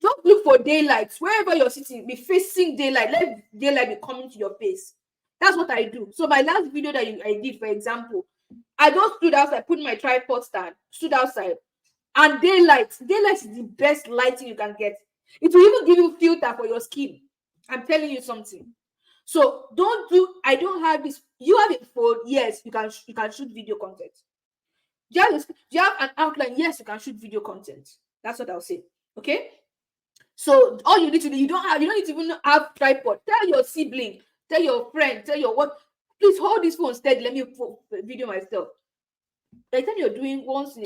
Don't look for daylight. Wherever you're sitting, be facing daylight. Let daylight be coming to your face. That's what I do. So my last video that I did, for example, I just stood outside, put my tripod stand, stood outside, and daylight is the best lighting you can get. It will even give you filter for your skin. I'm telling you something. So I don't have this. You have it for, yes, you can shoot video content. Do you have an outline? Yes, you can shoot video content. That's what I'll say. Okay. So all you need to do, you don't need to even have tripod. Tell your sibling, tell your friend, tell your what. Please hold this phone steady. Let me video myself. By the time you're doing once,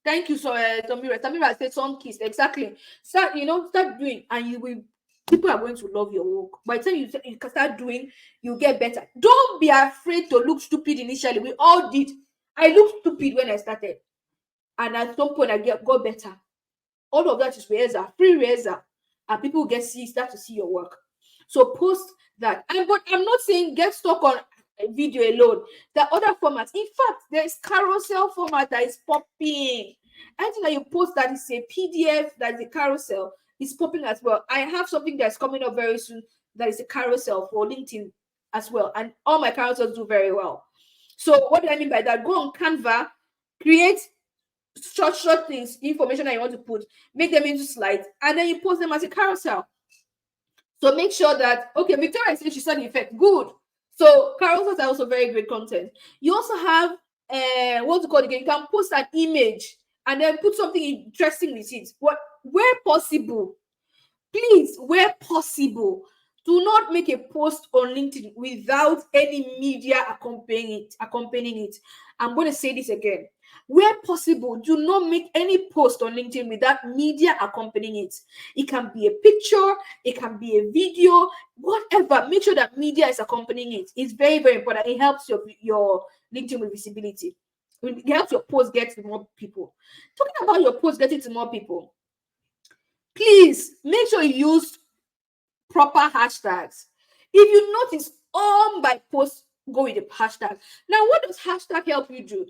thank you, so Tamira. Tamira said some kiss. Exactly. Start, start doing, and you will. People are going to love your work. By the time you can start doing, you get better. Don't be afraid to look stupid initially. We all did. I looked stupid when I started, and at some point I got better. All of that is razor, free razor, and people start to see your work. So post that. But I'm not saying get stuck on video alone. There are other formats. In fact, there is carousel format that is popping. Anything that you post that is a PDF, that is a carousel, is popping as well. I have something that's coming up very soon that is a carousel for LinkedIn as well. And all my carousels do very well. So what do I mean by that? Go on Canva, create short things, information that you want to put, make them into slides, and then you post them as a carousel. So make sure that, okay, Victoria said she saw the effect. Good. So carousels are also very great content. You also have what to call it again? You can post an image and then put something interesting with it. But where possible, please, where possible, do not make a post on LinkedIn without any media accompanying it. I'm going to say this again. Where possible, do not make any post on LinkedIn without media accompanying it. It can be a picture, it can be a video, whatever. Make sure that media is accompanying it. It's very, very important. It helps your LinkedIn with visibility. It helps your post get to more people. Talking about your post getting to more people, please make sure you use proper hashtags. If you notice, all my posts go with a hashtag. Now, what does hashtag help you do?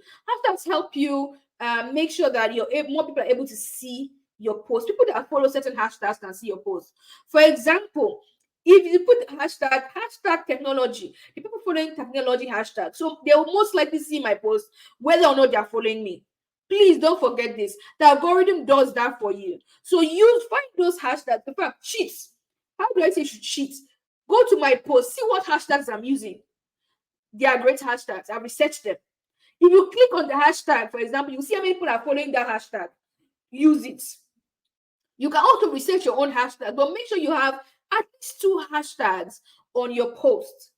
Hashtags help you make sure that more people are able to see your post. People that follow certain hashtags can see your post. For example, if you put hashtag technology, the people following technology hashtag, so they will most likely see my post whether or not they are following me. Please don't forget this. The algorithm does that for you. So find those hashtags. In fact, cheats. How do I say you should cheat? Go to my post, see what hashtags I'm using. They are great hashtags. I've researched them. If you click on the hashtag, for example, you see how many people are following that hashtag. Use it. You can also research your own hashtag, but make sure you have at least 2 hashtags on your post.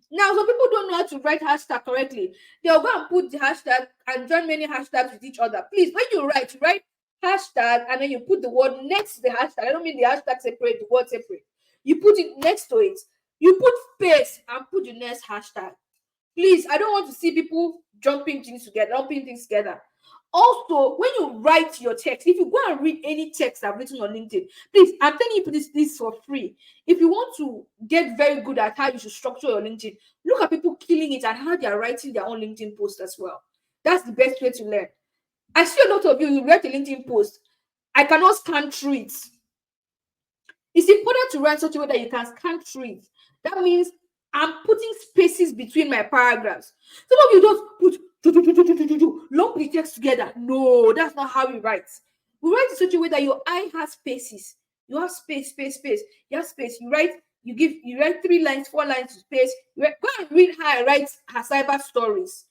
Now, some people don't know how to write hashtag correctly. They'll go and put the hashtag and join many hashtags with each other. Please, when you write hashtag and then you put the word next to the hashtag. I don't mean the hashtag separate, the word separate. You put it next to it. You put space and put the next hashtag. Please, I don't want to see people lumping things together. Also, when you write your text, if you go and read any text I've written on LinkedIn, please, I'm telling you this for free. If you want to get very good at how you should structure your LinkedIn, look at people killing it and how they are writing their own LinkedIn post as well. That's the best way to learn. I see a lot of you write a LinkedIn post. I cannot scan through it. It's important to write such a way that you can scan through it. That means I'm putting spaces between my paragraphs. Some of you just put lump the text together. No, that's not how we write. We write in such a way that your eye has spaces. You have space. You have space. You write 3 lines, 4 lines to space. Go and read how I write her cyber stories.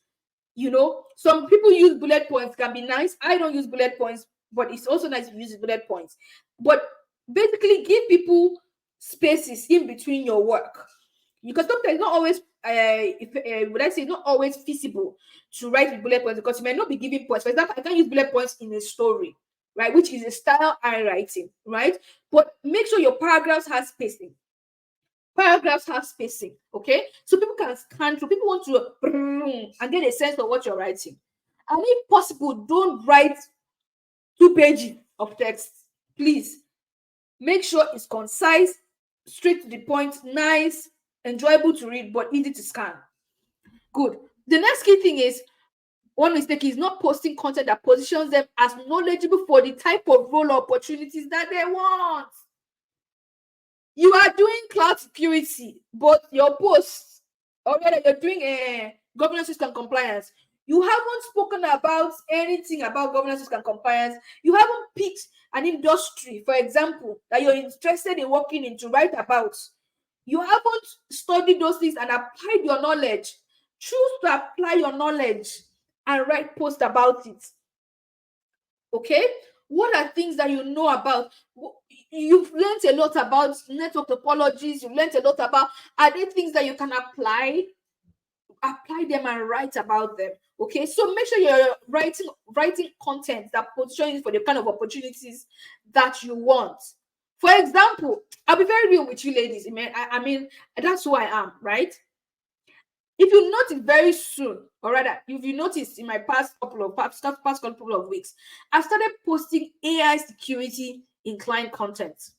Some people use bullet points, can be nice. I don't use bullet points, but it's also nice if you use bullet points. But basically, give people spaces in between your work, because sometimes it's not always not always feasible to write with bullet points, because you might not be giving points. For example, I can't use bullet points in a story, right, which is a style I writing, right? But make sure your paragraphs have spacing. Okay, so people can scan through. People want to and get a sense of what you're writing. And if possible, don't write 2 pages of text. Please make sure it's concise, straight to the point, nice, enjoyable to read, but easy to scan. Good. The next key thing is, one mistake is not posting content that positions them as knowledgeable for the type of role or opportunities that they want. You are doing cloud security, but your posts, or whether you're doing governance risk and compliance, you haven't spoken about anything about governance risk and compliance. You haven't picked an industry, for example, that you're interested in working in to write about. You haven't studied those things and applied your knowledge. Choose to apply your knowledge and write posts about it. Okay? What are things that you know about? You've learned a lot about network topologies. You've learned a lot about, are there things that you can apply apply them and write about them. Okay, so make sure you're writing content that positions you for the kind of opportunities that you want. For example, I'll be very real with you ladies. I mean, that's who I am, right? If you notice very soon, or rather, if you notice in my past couple of weeks, I started posting AI security inclined content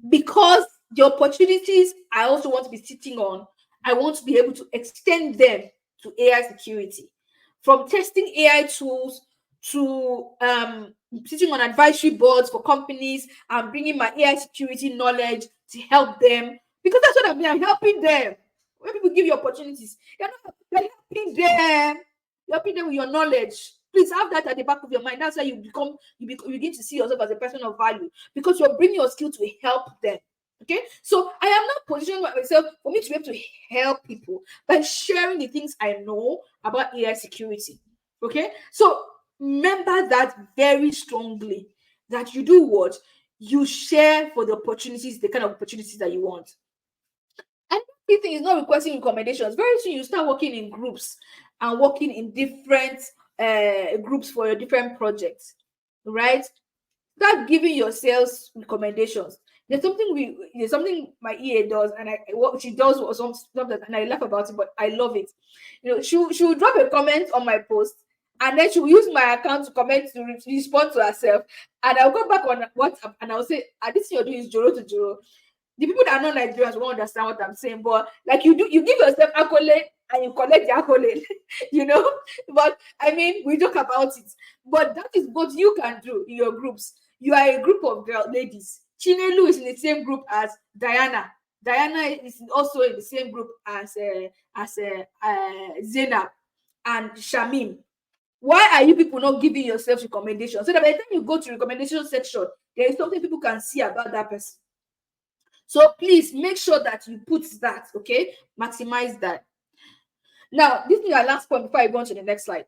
because the opportunities I also want to be sitting on, I want to be able to extend them to AI security. From testing AI tools to sitting on advisory boards for companies and bringing my AI security knowledge to help them, because that's what I mean. I'm helping them. When people give you opportunities, you're helping them. You're helping them with your knowledge. Please have that at the back of your mind. That's how you begin to see yourself as a person of value, because you're bringing your skill to help them. Okay, so I am not positioning myself for me to be able to help people by sharing the things I know about AI security. Okay, so remember that very strongly, that you do what you share for the opportunities, the kind of opportunities that you want. And the thing is not requesting recommendations. Very soon you start working in groups and working in different groups for your different projects, right? Start giving yourselves recommendations. There's something my EA does, and what she does was something, and I laugh about it, but I love it. She will drop a comment on my post, and then she will use my account to comment to respond to herself, and I'll go back on WhatsApp and I'll say, this thing you're doing is Joro to Joro. The people that are not Nigerians won't understand what I'm saying, but like you give yourself accolade and you collect the accolade, But I mean, we talk about it, but that is what you can do in your groups. You are a group of ladies. Chinelu is in the same group as Diana. Diana is also in the same group as Zainab and Shamim. Why are you people not giving yourselves recommendations? So that by the time you go to recommendation section, there is something people can see about that person. So please make sure that you put that, okay? Maximize that. Now, this is our last point before I go on to the next slide.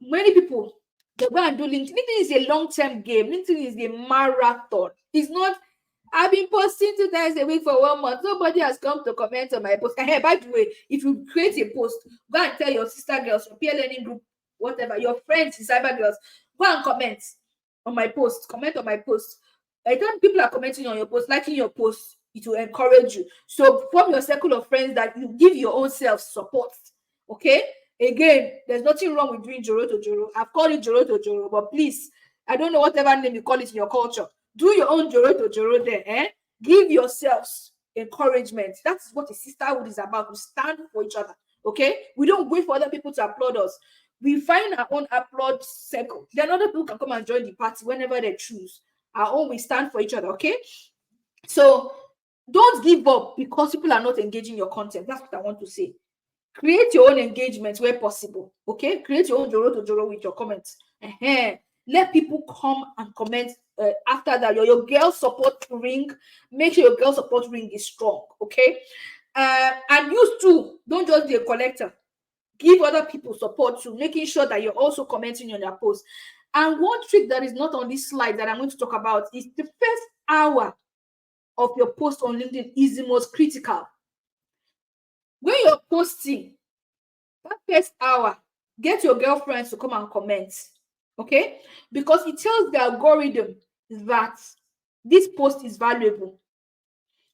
Many people, they go and do LinkedIn. LinkedIn is a long-term game. LinkedIn is a marathon. It's not, I've been posting 2 times a week for 1 month. Nobody has come to comment on my post. And hey, by the way, if you create a post, go and tell your sister girls, your peer learning group, whatever, your friends, cyber girls, go and comment on my post. Comment on my post. By the time people are commenting on your post, liking your post, it will encourage you. So form your circle of friends that you give your own self support. Okay? Again, there's nothing wrong with doing Joro to Joro. I've called it Joro to Joro, but please, I don't know whatever name you call it in your culture. Do your own Joro to Joro there. Give yourselves encouragement. That's what a sisterhood is about. We stand for each other. Okay? We don't wait for other people to applaud us. We find our own applaud circle. Then other people can come and join the party whenever they choose. Our own, we stand for each other. Okay? So don't give up because people are not engaging your content. That's what I want to say. Create your own engagement where possible. Okay, create your own Joro to Joro with your comments. Let people come and comment after that. Your girl support ring. Make sure your girl support ring is strong. Okay, and you too, don't just be a collector. Give other people support too, making sure that you're also commenting on their posts. And one trick that is not on this slide that I'm going to talk about is the first hour of your post on LinkedIn is the most critical. When you're posting, that first hour, get your girlfriends to come and comment, okay? Because it tells the algorithm that this post is valuable,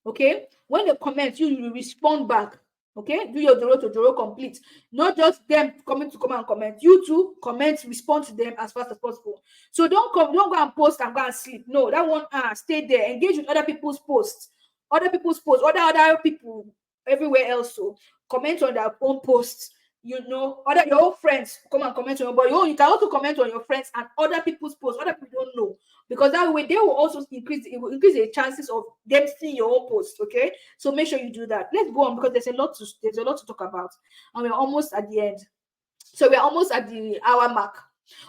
okay? When they comment, you respond back, okay? Do your Joro to Joro complete. Not just them coming to come and comment. You too, comment, respond to them as fast as possible. So don't go and post and go and sleep. No, that one, stay there. Engage with other people's posts. Other other people everywhere else. So comment on their own posts. Your own friends come and comment on, but you can also comment on your friends and other people's posts. Other people don't know, because that way they will also increase the chances of them seeing your own post. Okay, so make sure you do that. Let's go on because there's a lot to talk about, and we're almost at the end. So we're almost at the hour mark.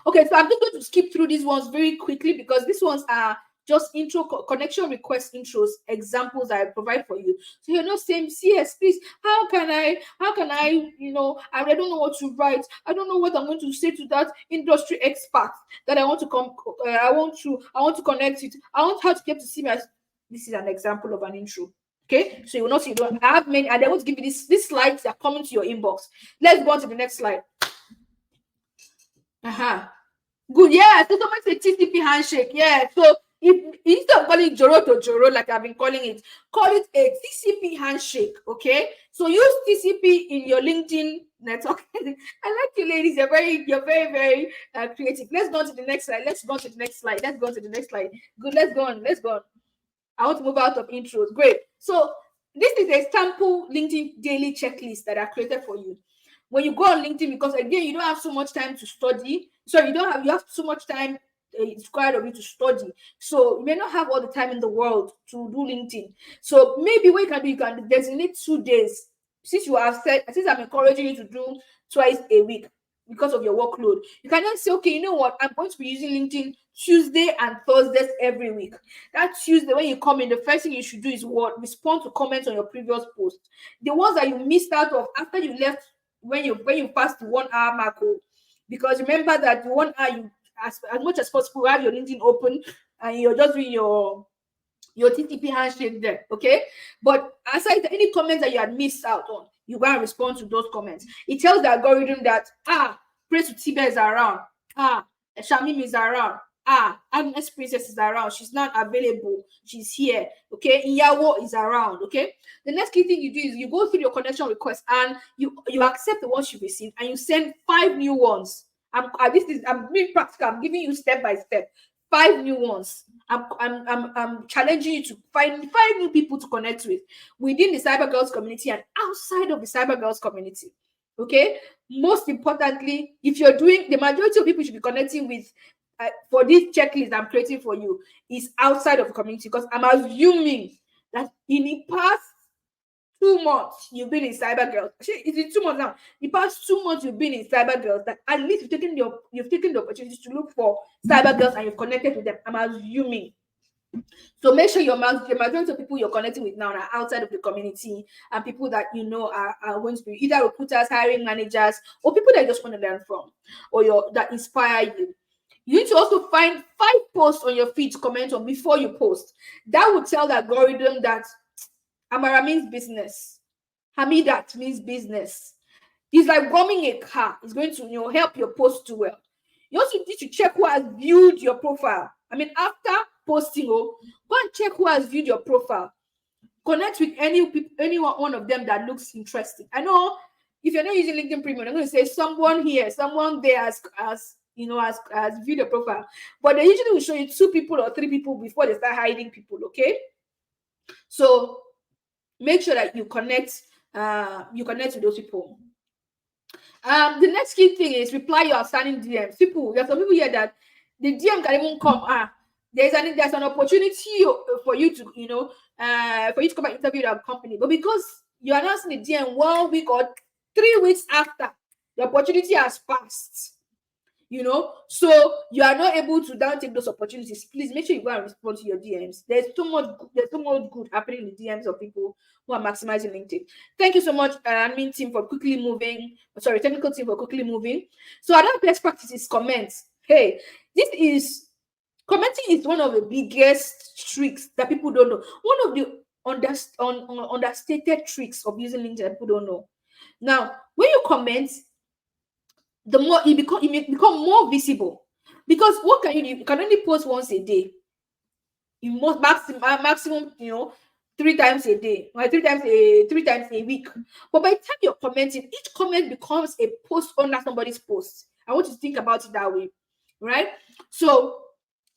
Okay, so I'm just going to skip through these ones very quickly because these ones are just intro connection request intros examples that I provide for you. So you're not saying, CS, please, how can I, I don't know what to write. I don't know what I'm going to say to that industry expert that I want to come. I want to connect it. I want her to get to see me. This is an example of an intro. Okay, so you will not see, you don't have many, and they want to give you these slides that are coming to your inbox. Let's go on to the next slide. Good. Yeah. So someone say TCP handshake. Yeah. So if instead of calling it Joro to Joro, like I've been calling it, call it a TCP handshake. Okay. So use TCP in your LinkedIn network. I like you ladies. You're very creative. Let's go on to the next slide. Let's go on to the next slide. Let's go on to the next slide. Good. Let's go on. Let's go on. I want to move out of intros. Great. So this is a sample LinkedIn daily checklist that I created for you. When you go on LinkedIn, because again, you don't have so much time to study. So you have so much time it's required of you to study. So you may not have all the time in the world to do LinkedIn. So maybe what you can do, you can designate 2 days. Since I'm encouraging you to do twice a week because of your workload, you can just say, okay, you know what, I'm going to be using LinkedIn Tuesday and Thursdays every week. That Tuesday, when you come in, the first thing you should do is what? Respond to comments on your previous post. The ones that you missed out of after you left, when you passed the 1 hour mark. Because remember that the 1 hour, you as much as possible have your LinkedIn open and you're just doing your TTP handshake there, okay? But aside any comments that you had missed out on, you go and respond to those comments. It tells the algorithm that Praise Utibe is around, Shamim is around, Agnes Princess is around, she's not available, she's here, okay? Iyawo is around, okay? The next key thing you do is you go through your connection request and you accept the ones you received and you send 5 new ones. I'm being practical. I'm giving you step by step. 5 new ones. I'm challenging you to find 5 new people to connect with within the Cyber Girls community and outside of the Cyber Girls community. Okay. Most importantly, if you're doing, the majority of people you should be connecting with for this checklist I'm creating for you is outside of the community, because I'm assuming that in the past 2 months you've been in Cyber Girls. Actually, it's 2 months now. The past 2 months you've been in Cyber Girls, that at least you've taken the opportunity to look for Cyber Girls and you've connected with them. I'm assuming. So make sure the majority of people you're connecting with now are outside of the community, and people that you know are going to be either recruiters, hiring managers, or people that you just want to learn from, or that inspire you. You need to also find 5 posts on your feed to comment on before you post. That would tell the algorithm that Amara means business. Hamidat means business. It's like bombing a car. It's going to help your post do well. You also need to check who has viewed your profile. I mean, after posting, go and check who has viewed your profile. Connect with any one of them that looks interesting. I know if you're not using LinkedIn Premium, I'm going to say someone here, someone there has viewed your profile. But they usually will show you 2 people or 3 people before they start hiding people, okay? So make sure that you connect with those people. The next key thing is reply your outstanding DMs. There's some people here that the DM can even come. There's an opportunity for you to come and interview that company, but because you are not seeing the DM 1 week or 3 weeks after, the opportunity has passed. So you are not able to down take those opportunities. Please make sure you go and respond to your DMs. There's so much good happening in the DMs of people who are maximizing LinkedIn. Thank you so much, admin team, for quickly moving. Sorry, technical team for quickly moving. So another best practice is comments. Hey, commenting is one of the biggest tricks that people don't know. One of the understated tricks of using LinkedIn that people don't know. Now, when you comment, the more it become more visible, because what can you do? You can only post once a day. You must maximum 3 times a day, or 3 times a week. But by the time you're commenting, each comment becomes a post under somebody's post. I want you to think about it that way, right? So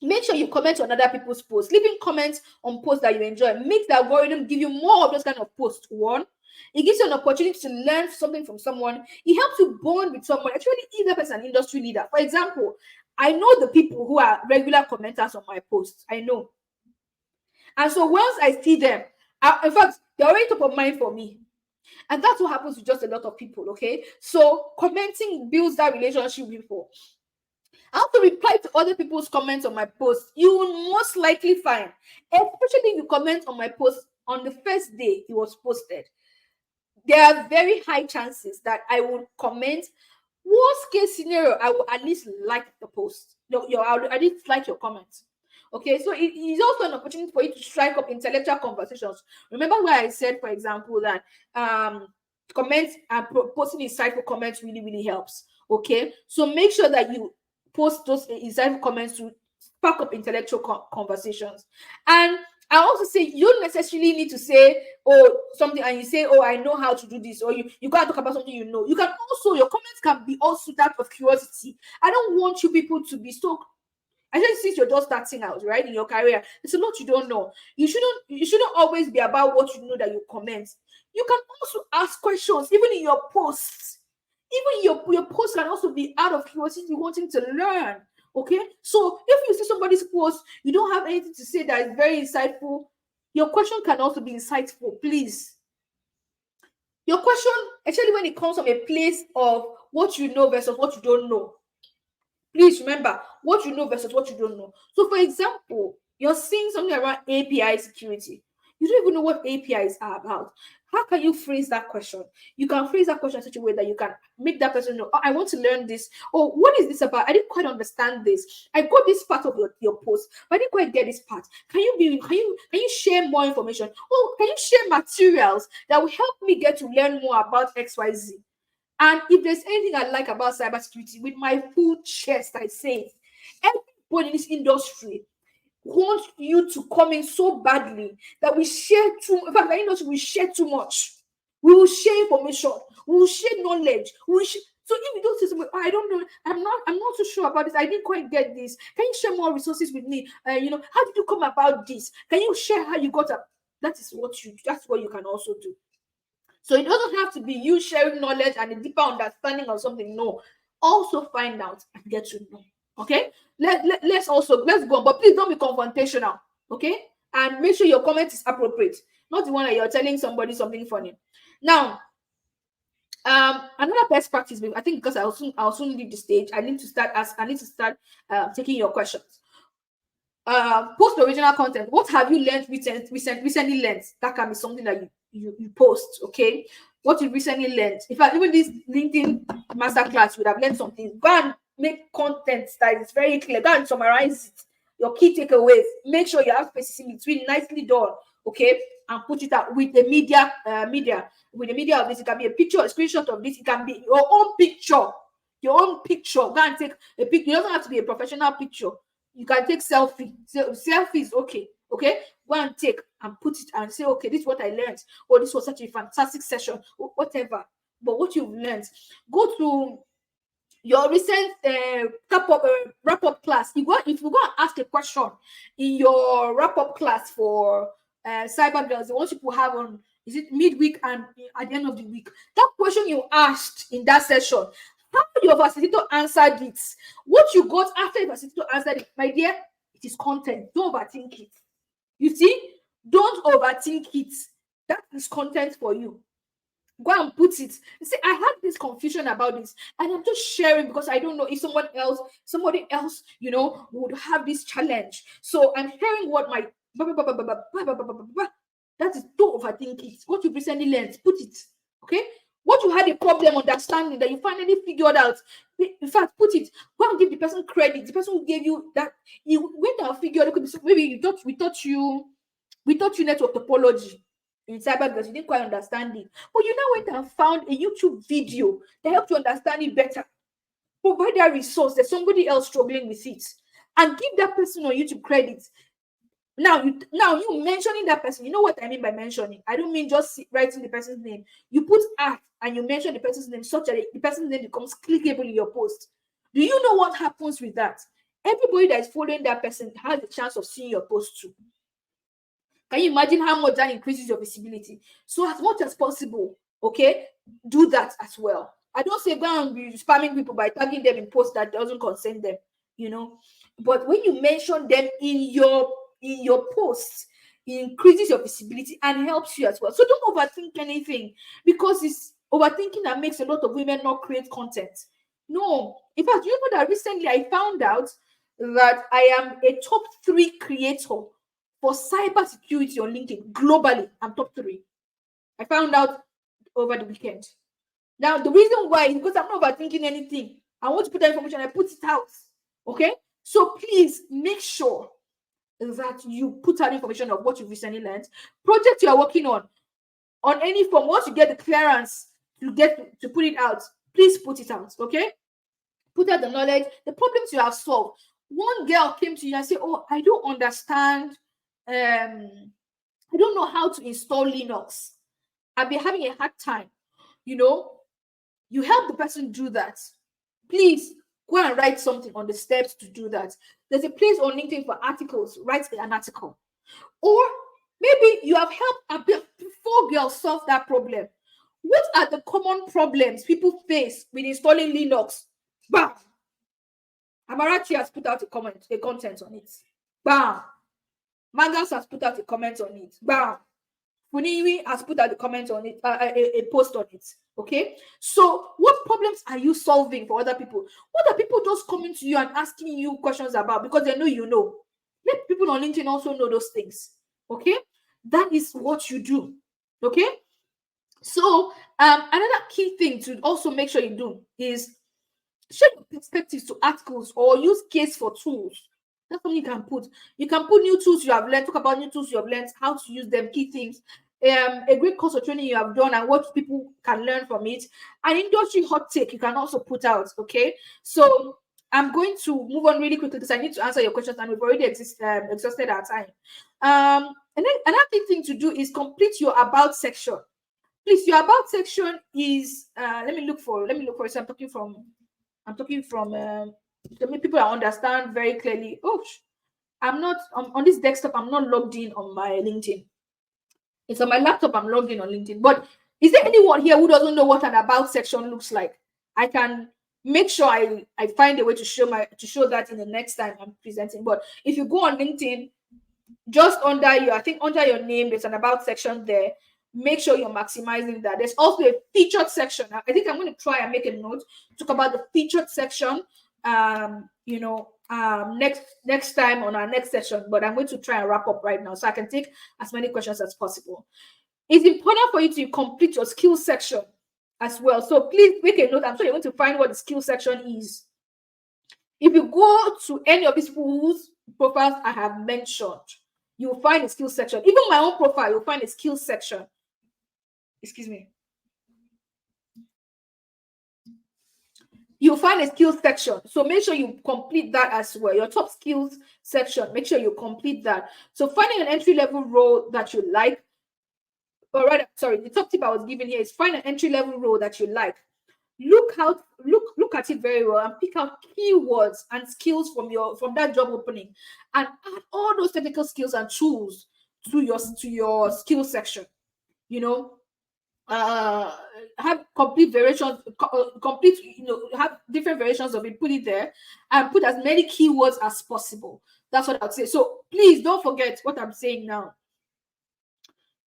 make sure you comment on other people's posts. Leaving comments on posts that you enjoy makes the algorithm give you more of those kind of posts. 1, it gives you an opportunity to learn something from someone. It helps you bond with someone, actually, if that person is an industry leader. For example, I know the people who are regular commenters on my posts. I know. And so once I see them, in fact, they're already top of mind for me. And that's what happens with just a lot of people, okay? So commenting builds that relationship with people. I also reply to other people's comments on my post. You will most likely find, especially if you comment on my post on the first day it was posted, there are very high chances that I will comment. Worst case scenario, I will at least like the post. I'll at least like your comments. Okay, so it is also an opportunity for you to strike up intellectual conversations. Remember where I said, for example, that comments and posting insightful comments really, really helps. Okay, so make sure that you post those insightful comments to spark up intellectual conversations. And I also say you don't necessarily need to say, oh, something, and you say, oh, I know how to do this, or you gotta talk about something you know. You can also, your comments can be also that of curiosity. I don't want you people to be so, I just, since you're just starting out, right, in your career, there's a lot you don't know. You shouldn't always be about what you know that you comment. You can also ask questions, even in your posts. Even your post can also be out of curiosity, wanting to learn. Okay, so if you see somebody's post, you don't have anything to say that is very insightful, your question can also be insightful. Please, your question, especially when it comes from a place of what you know versus what you don't know. Please remember what you know versus what you don't know. So, for example, you're seeing something around API security. You don't even know what APIs are about. How can you phrase that question? You can phrase that question in such a way that you can make that person know, oh, I want to learn this. Oh, what is this about? I didn't quite understand this. I got this part of your post, but I didn't quite get this part. Can you share more information? Oh, can you share materials that will help me get to learn more about XYZ? And if there's anything I like about cybersecurity, with my full chest, I say it. Everybody in this industry wants you to come in so badly that we share too. In fact, the industry we share too much. We will share information. We will share knowledge. So if you don't say something, oh, I don't know, I'm not so sure about this. I didn't quite get this. Can you share more resources with me? How did you come about this? Can you share how you got up? That's what you can also do. So it doesn't have to be you sharing knowledge and a deeper understanding of something. No, also find out and get to know. Okay, let's go on, but please don't be confrontational. Okay, and make sure your comment is appropriate, not the one that you're telling somebody something funny. Now, another best practice, I think, because I'll soon leave the stage. I need to start taking your questions. Post original content. What have you learned recently learned? That can be something that you post. Okay, what you recently learned. In fact, even this LinkedIn masterclass, you would have learned something. Go and make content that is very clear. Go and summarize it. Your key takeaways. Make sure you have spaces in between, nicely done. Okay, and put it out with the media. With the media of this, it can be a picture, a screenshot of this. It can be your own picture. Your own picture. Go and take a picture. It doesn't have to be a professional picture. You can take selfies. Okay, go and take and put it and say, okay, this is what I learned, or this was such a fantastic session, or whatever. But what you've learned, go to your recent wrap-up class. If you go and ask a question in your wrap-up class for cyber girls, the ones people have on, is it midweek and at the end of the week, that question you asked in that session, how your facilitator answered it, what you got after your facilitator answered it, my dear, it is content. Don't overthink it. You see, don't overthink it. That is content for you. Go and put it. You see, I had this confusion about this, and I'm just sharing because I don't know if somebody else, would have this challenge. So I'm sharing what my that is, don't overthink it. What you recently learned, put it. Okay. What you had a problem understanding that you finally figured out, in fact, put it. Go and give the person credit. The person who gave you that, you went and figured. It could be, maybe we taught you network topology in cyber because you didn't quite understand it, but you now went and found a YouTube video that helped you understand it better. Provide that resource. There's somebody else struggling with it, and give that person on YouTube credit. Now you mentioning that person. You know what I mean by mentioning? I don't mean just writing the person's name. You put art and you mention the person's name such that the person's name becomes clickable in your post. Do you know what happens with that? Everybody that is following that person has a chance of seeing your post too. Can you imagine how much that increases your visibility? So as much as possible, okay, do that as well. I don't say go and be spamming people by tagging them in posts that doesn't concern them, But when you mention them in your posts, it increases your visibility and helps you as well. So don't overthink anything, because it's overthinking that makes a lot of women not create content. No. In fact, you know that recently I found out that I am a top 3 creator for cybersecurity on LinkedIn globally. I'm top 3. I found out over the weekend. Now, the reason why is because I'm not overthinking anything. I want to put that information, I put it out. Okay? So please make sure that you put out information of what you've recently learned, project you are working on any form. Once you get the clearance to put it out, please put it out. Okay, put out the knowledge, the problems you have solved. One girl came to you and said, "Oh, I don't understand. I don't know how to install Linux. I've been having a hard time." You help the person do that. Please go and write something on the steps to do that. There's a place on LinkedIn for articles. Write an article. Or maybe you have helped 4 girls solve that problem. What are the common problems people face with installing Linux? Bam! Amarachi has put out a content on it. Bam! Magas has put out a comment on it. Bam! Funiwi has put out a comment on it, a post on it. Okay, so what problems are you solving for other people? What are people just coming to you and asking you questions about because they know you know? Let people on LinkedIn also know those things. Okay, that is what you do. Okay, so another key thing to also make sure you do is share your perspectives to articles or use case for tools. That's something you can put. You can put new tools you have learned, talk about new tools you have learned, how to use them, key things, a great course of training you have done and what people can learn from it. An industry hot take you can also put out. Okay, so I'm going to move on really quickly because I need to answer your questions and we've already exhausted our time. And then another thing to do is complete your about section. Please, your about section is let me look for it. So I'm talking from people I understand very clearly. Oh, I'm not on this desktop. I'm not logged in on my LinkedIn. It's on my laptop. I'm logged in on LinkedIn. But is there anyone here who doesn't know what an about section looks like? I can make sure I find a way to show that in the next time I'm presenting. But if you go on LinkedIn, just under your name, there's an about section there. Make sure you're maximizing that. There's also a featured section. I think I'm going to try and make a note, talk about the featured section next time on our next session, but I'm going to try and wrap up right now so I can take as many questions as possible. It's important for you to complete your skills section as well. So please make a note. I'm sure you're going to find what the skills section is. If you go to any of these whose profiles I have mentioned, you'll find a skills section. Even my own profile, you'll find a skills section. Excuse me. You'll find a skills section. So make sure you complete that as well. Your top skills section, make sure you complete that. So finding an entry-level role that you like, or rather, sorry, the top tip I was giving here is find an entry-level role that you like. Look at it very well and pick out keywords and skills from that job opening and add all those technical skills and tools to your skill section. Have complete variations, have different variations of it, put it there and put as many keywords as possible. That's what I'd say. So please don't forget what I'm saying now.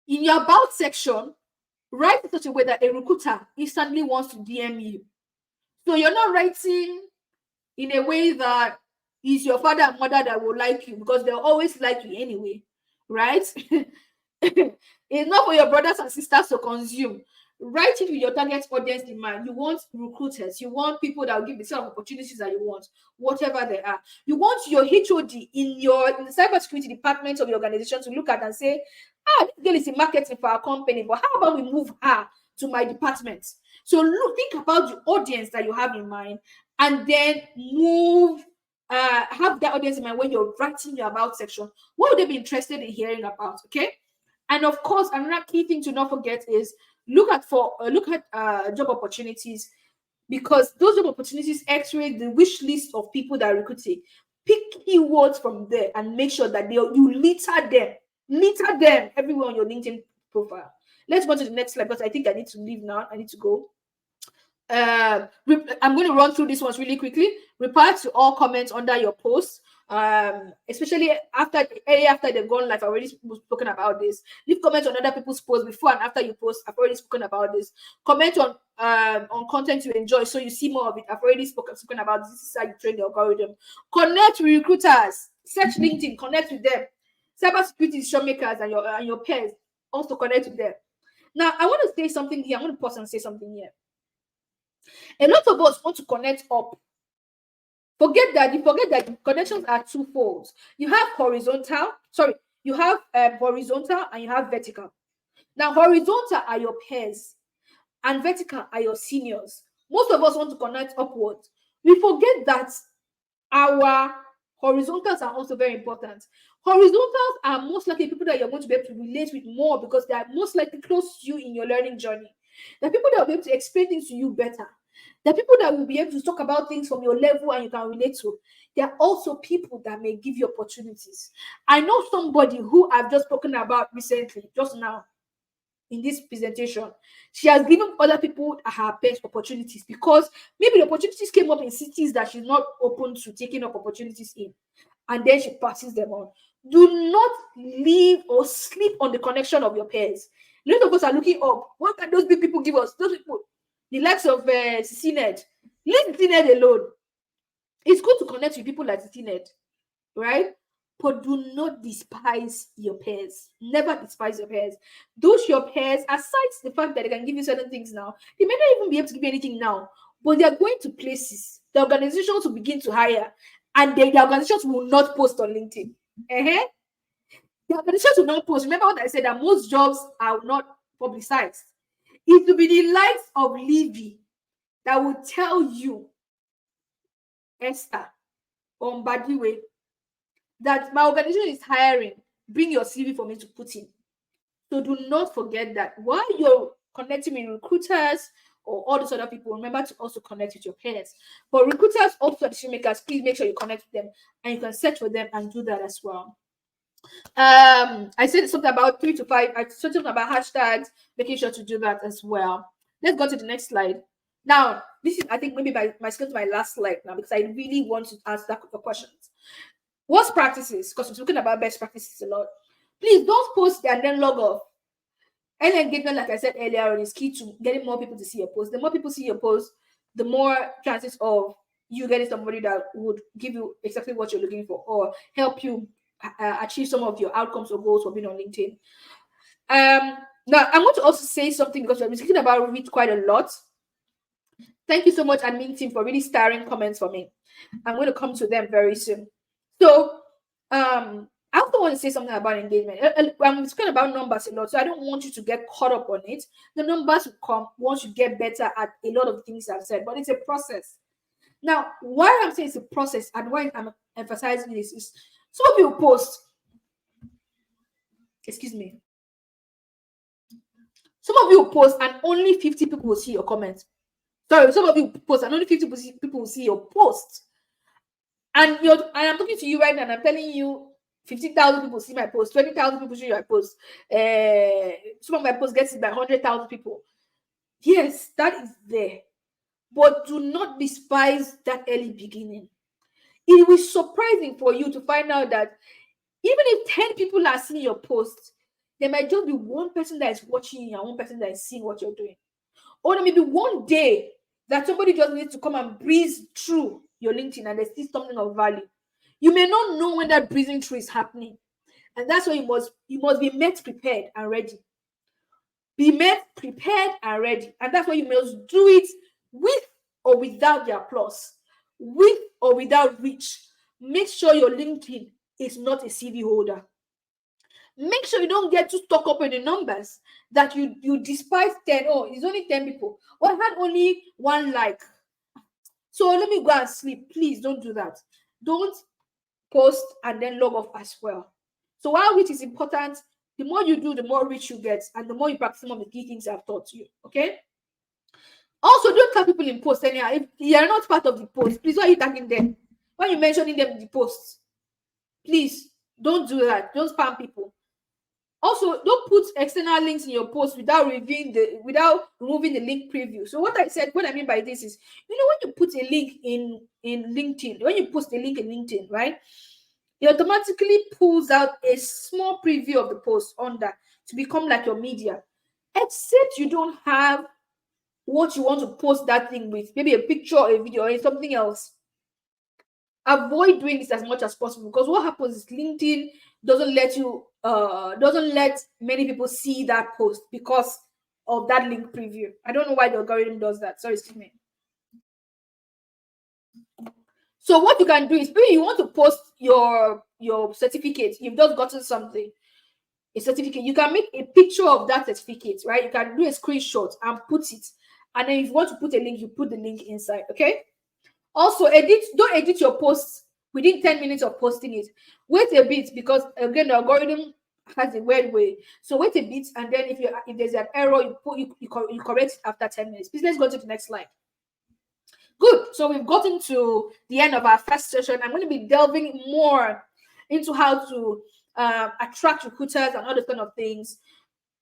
In your about section, write in such a way that a recruiter instantly wants to DM you. So you're not writing in a way that is your father and mother that will like you because they'll always like you anyway, right? It's not for your brothers and sisters to consume. Write it with your target audience in mind. You want recruiters. You want people that will give the sort of opportunities that you want, whatever they are. You want your HOD in the cybersecurity department of your organization to look at and say, this girl is in marketing for our company, but how about we move her to my department? So think about the audience that you have in mind and then have that audience in mind when you're writing your about section. What would they be interested in hearing about? Okay. And of course, another key thing to not forget is look at job opportunities, because those job opportunities x-ray the wish list of people that are recruiting. Pick keywords from there and make sure that you litter them everywhere on your LinkedIn profile. Let's go to the next slide because I think I need to leave now. I need to go. I'm going to run through these ones really quickly. Reply to all comments under your posts, especially after they've gone live. I've already spoken about this. Leave comments on other people's posts before and after you post. I've already spoken about this. Comment on content you enjoy so you see more of it. I've already spoken about this. This is how you train the algorithm. Connect with recruiters. Search LinkedIn. Connect with them. Cybersecurity decision makers and your peers. Also connect with them. Now, I want to say something here. I want to pause and say something here. A lot of us want to connect up You forget that connections are twofold. You have horizontal, you have horizontal and you have vertical. Now, horizontal are your peers and vertical are your seniors. Most of us want to connect upward. We forget that our horizontals are also very important. Horizontals are most likely people that you're going to be able to relate with more because they are most likely close to you in your learning journey. The people that will be able to explain things to you better. The people that will be able to talk about things from your level and you can relate to. There are also people that may give you opportunities. I know somebody who I've just spoken about recently, just now in this presentation. She has given other people her best opportunities because maybe the opportunities came up in cities that she's not open to taking up opportunities in, and then she passes them on. Do not leave or sleep on the connection of your peers. A lot of us are looking up. What can those big people give us? Those people, the likes of CNED. Leave CNED alone. It's good to connect with people like CNED, right? But do not despise your peers. Never despise your peers. Those your peers, aside the fact that they can give you certain things now, they may not even be able to give you anything now, but they are going to places. The organizations will begin to hire, and the organizations will not post on LinkedIn. Uh-huh. The organizations will not post. Remember what I said, that most jobs are not publicized. It will be the likes of Levy that will tell you, Esther, on Badiwe, that my organization is hiring. Bring your CV for me to put in. So do not forget that while you're connecting with recruiters or all those other people, remember to also connect with your peers. But recruiters, also decision makers, please make sure you connect with them and you can search for them and do that as well. I said something about 3 to 5. I said something about hashtags, making sure to do that as well. Let's go to the next slide. Now, this is, I think, maybe my last slide now because I really want to ask that questions. Worst practices, because we're talking about best practices a lot. Please don't post and then log off. Early engagement, like I said earlier, is key to getting more people to see your post. The more people see your post, the more chances of you getting somebody that would give you exactly what you're looking for or help you achieve some of your outcomes or goals for being on LinkedIn. Now, I want to also say something because we've been speaking about it quite a lot. Thank you so much, admin team, for really starring comments for me. I'm going to come to them very soon. So, I also want to say something about engagement. I'm speaking about numbers a lot, so I don't want you to get caught up on it. The numbers will come once you get better at a lot of things I've said, but it's a process. Now, why I'm saying it's a process and why I'm emphasizing this is some of you post, excuse me, some of you post and only 50 people will see your comments. Sorry, some of you post and only 50 people will see your post. And I'm talking to you right now and I'm telling you 15,000 people see my post, 20,000 people see my post. Some of my posts gets it by 100,000 people. Yes, that is there. But do not despise that early beginning. It will be surprising for you to find out that even if 10 people are seeing your post, there might just be one person that is watching you and one person that is seeing what you're doing. Or there may be one day that somebody just needs to come and breeze through your LinkedIn and they see something of value. You may not know when that breezing through is happening. And that's why you must be met prepared and ready. Be met prepared and ready. And that's why you must do it with or without the applause, with or without reach. Make sure your LinkedIn is not a CV holder. Make sure you don't get too stuck up in the numbers that you despise 10. Oh, it's only 10 people. Well, I had only one like. So let me go and sleep. Please don't do that. Don't post and then log off as well. So while reach is important, the more you do, the more reach you get, and the more you practice some of the key things I've taught you. Okay. Also, don't tag people in posts anyhow. If you are not part of the post, please, why are you tagging them? Why are you mentioning them in the posts? Please don't do that. Don't spam people. Also, don't put external links in your post without removing the link preview. So what I mean by this is, when you put a link in LinkedIn, when you post a link in LinkedIn, right, it automatically pulls out a small preview of the post under to become like your media. Except you don't have what you want to post that thing with, maybe a picture or a video or something else. Avoid doing this as much as possible, because what happens is LinkedIn doesn't let many people see that post because of that link preview. I don't know why the algorithm does that. Sorry, excuse me. So what you can do is, maybe you want to post your certificate. You've just gotten something, a certificate. You can make a picture of that certificate, right? You can do a screenshot and put it. And then if you want to put a link, you put the link inside. Okay. Also, don't edit your posts within 10 minutes of posting it. Wait a bit, because again, the algorithm has a weird way. So wait a bit, and then if there's an error, you correct it after 10 minutes. Please, let's go to the next slide. Good. So we've gotten to the end of our first session. I'm going to be delving more into how to attract recruiters and all those kind of things,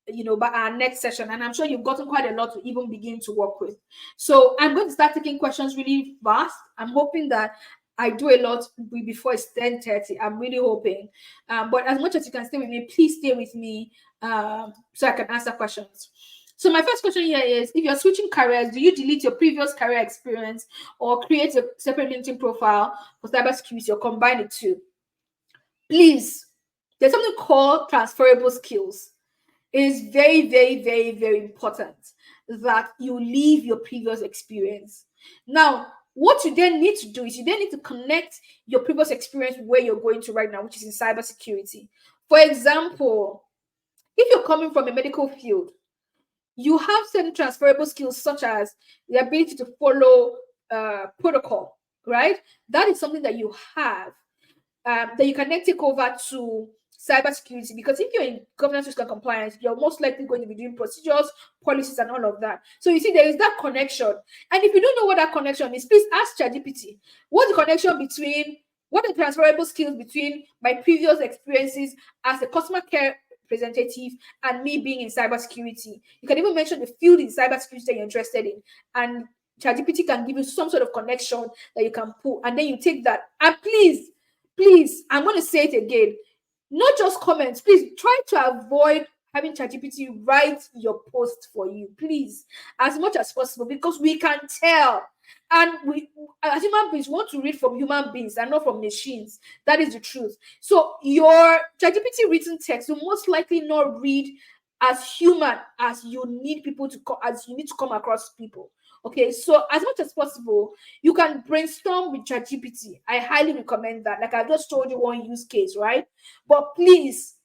by our next session. And I'm sure you've gotten quite a lot to even begin to work with. So I'm going to start taking questions really fast. I'm hoping that I do a lot before it's 10:30. I'm really hoping. But as much as you can stay with me, please stay with me so I can answer questions. So my first question here is, if you're switching careers, do you delete your previous career experience or create a separate LinkedIn profile for cybersecurity, or combine the two? Please, there's something called transferable skills. It is very, very, very, very important that you leave your previous experience. Now, what you then need to do is you then need to connect your previous experience where you're going to right now, which is in cybersecurity. For example, if you're coming from a medical field, you have certain transferable skills, such as the ability to follow protocol, right? That is something that you have, that you can then take over to cybersecurity, because if you're in governance, risk, and compliance, you're most likely going to be doing procedures, policies, and all of that. So you see, there is that connection. And if you don't know what that connection is, please ask ChatGPT. What's the connection between, what are the transferable skills between my previous experiences as a customer care representative and me being in cybersecurity? You can even mention the field in cybersecurity that you're interested in, and ChatGPT can give you some sort of connection that you can pull, and then you take that. And please, I'm going to say it again, not just comments. Please try to avoid having ChatGPT write your post for you, please, as much as possible, because we can tell. And we, as human beings, want to read from human beings and not from machines. That is the truth. So your ChatGPT written text will most likely not read as human as you need people to as you need to come across people. Okay, so as much as possible, you can brainstorm with ChatGPT. I highly recommend that. Like I just told you one use case, right? But please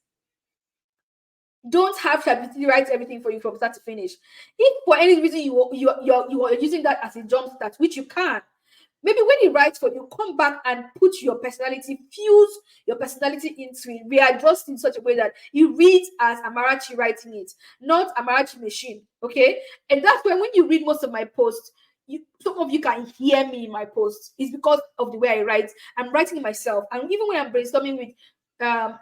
don't have ChatGPT write everything for you from start to finish. If for any reason you are using that as a jump start, which you can, maybe when he writes for you, come back and put your personality, fuse your personality into it, readjust in such a way that it reads as Amarachi writing it, not Amarachi machine. Okay, and that's when you read most of my posts, some of you can hear me in my posts. It's because of the way I write. I'm writing it myself, and even when I'm brainstorming with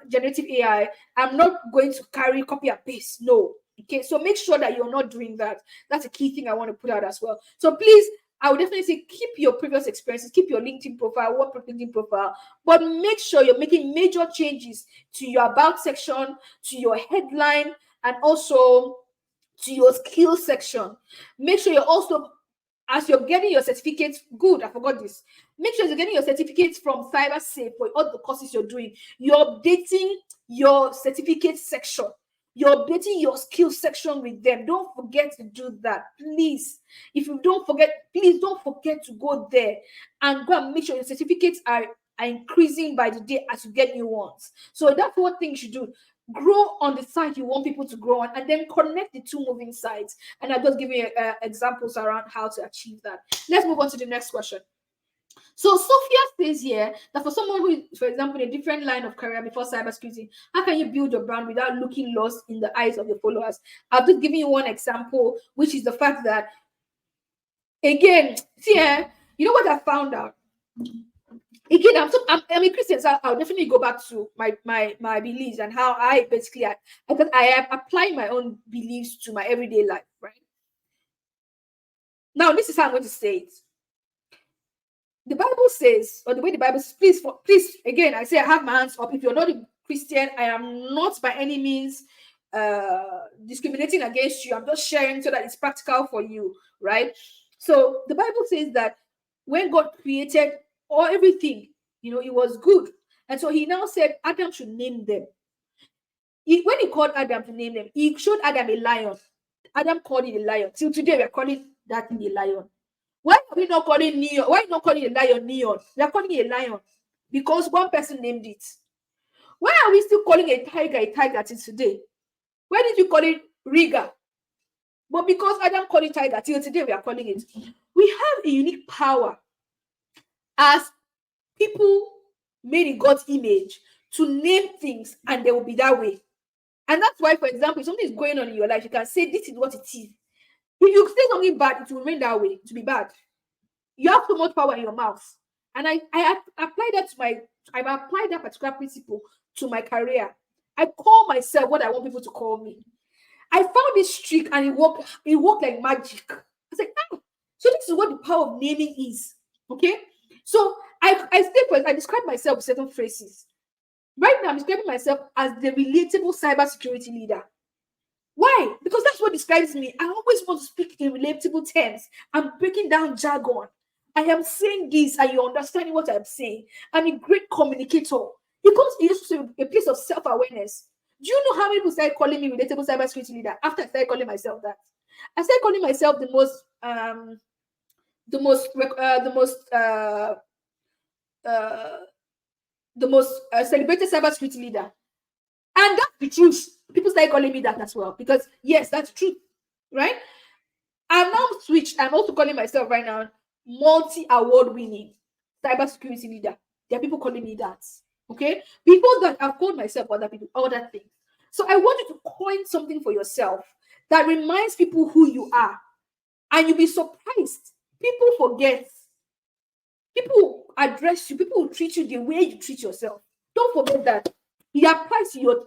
generative AI, I'm not going to carry copy and paste. No. Okay, so make sure that you're not doing that. That's a key thing I want to put out as well. So please, I would definitely say keep your previous experiences, keep your LinkedIn profile, work LinkedIn profile, but make sure you're making major changes to your about section, to your headline, and also to your skill section. Make sure you're also, as you're getting your certificates, good, I forgot this. Make sure you're getting your certificates from CyberSafe for all the courses you're doing. You're updating your certificate section. You're updating your skill section with them. Don't forget to do that, please. If you don't forget, please don't forget to go there and go and make sure your certificates are increasing by the day as you get new ones. So that's what things you do. Grow on the side you want people to grow on, and then connect the two moving sides. And I'll just give you examples around how to achieve that. Let's move on to the next question. So Sophia says here that for someone who is, for example, in a different line of career before cybersecurity, how can you build your brand without looking lost in the eyes of your followers? I'll just give you one example, which is the fact that, again, see here, you know what I found out? Again, I'm a Christian, so I'll definitely go back to my beliefs and how I basically because I am applying my own beliefs to my everyday life, right? Now, this is how I'm going to say it. The Bible says, or the way the Bible says, please, again, I say I have my hands up. If you're not a Christian, I am not by any means discriminating against you. I'm just sharing so that it's practical for you, right? So the Bible says that when God created everything, it was good. And so he now said Adam should name them. When he called Adam to name them, he showed Adam a lion. Adam called it a lion. Till today, we're calling that thing a lion. Why are we not calling neon? Why are you not calling a lion neon? We are calling it a lion because one person named it. Why are we still calling a tiger till today? Why did you call it Riga? But because Adam called it tiger, till today we are calling it. We have a unique power as people made in God's image to name things and they will be that way. And that's why, for example, if something is going on in your life, you can say this is what it is. If you say something bad, it will remain that way, to be bad. You have so much power in your mouth. And I apply that to I've applied that particular principle to my career. I call myself what I want people to call me. I found this trick and it worked like magic. I was like, ah, so this is what the power of naming is. Okay. So I describe myself with certain phrases. Right now, I'm describing myself as the relatable cybersecurity leader. Why? Because that's what describes me. I always want to speak in relatable terms. I'm breaking down jargon. I am saying this and you're understanding what I'm saying. I'm a great communicator. It comes to a place of self-awareness. Do you know how many people started calling me relatable cybersecurity leader after I started calling myself that? I started calling myself the most celebrated cybersecurity leader. And that's the truth. People start calling me that as well because yes, that's true, right? I'm now switched. I'm also calling myself right now multi-award winning cybersecurity leader. There are people calling me that. Okay, people that I've called myself other things. So I want you to coin something for yourself that reminds people who you are, and you'll be surprised. People forget. People address you. People will treat you the way you treat yourself. Don't forget that. It applies to your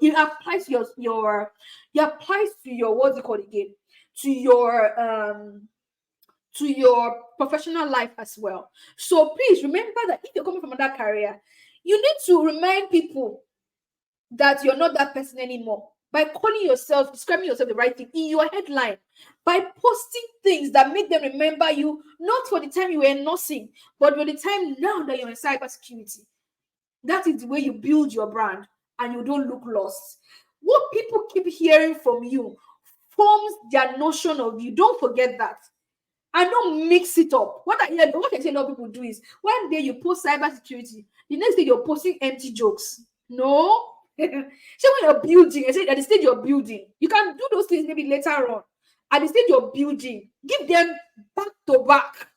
what's it called again? To your professional life as well. So please remember that if you're coming from another career, you need to remind people that you're not that person anymore by describing yourself the right thing in your headline, by posting things that make them remember you, not for the time you were in nursing, but for the time now that you're in cybersecurity. That is the way you build your brand and you don't look lost. What people keep hearing from you forms their notion of you. Don't forget that. And don't mix it up. What I say a lot of people do is one day you post cybersecurity, the next day you're posting empty jokes. No. So when you're building, I say at the stage you're building, you can do those things maybe later on. At the stage you're building, give them back to back.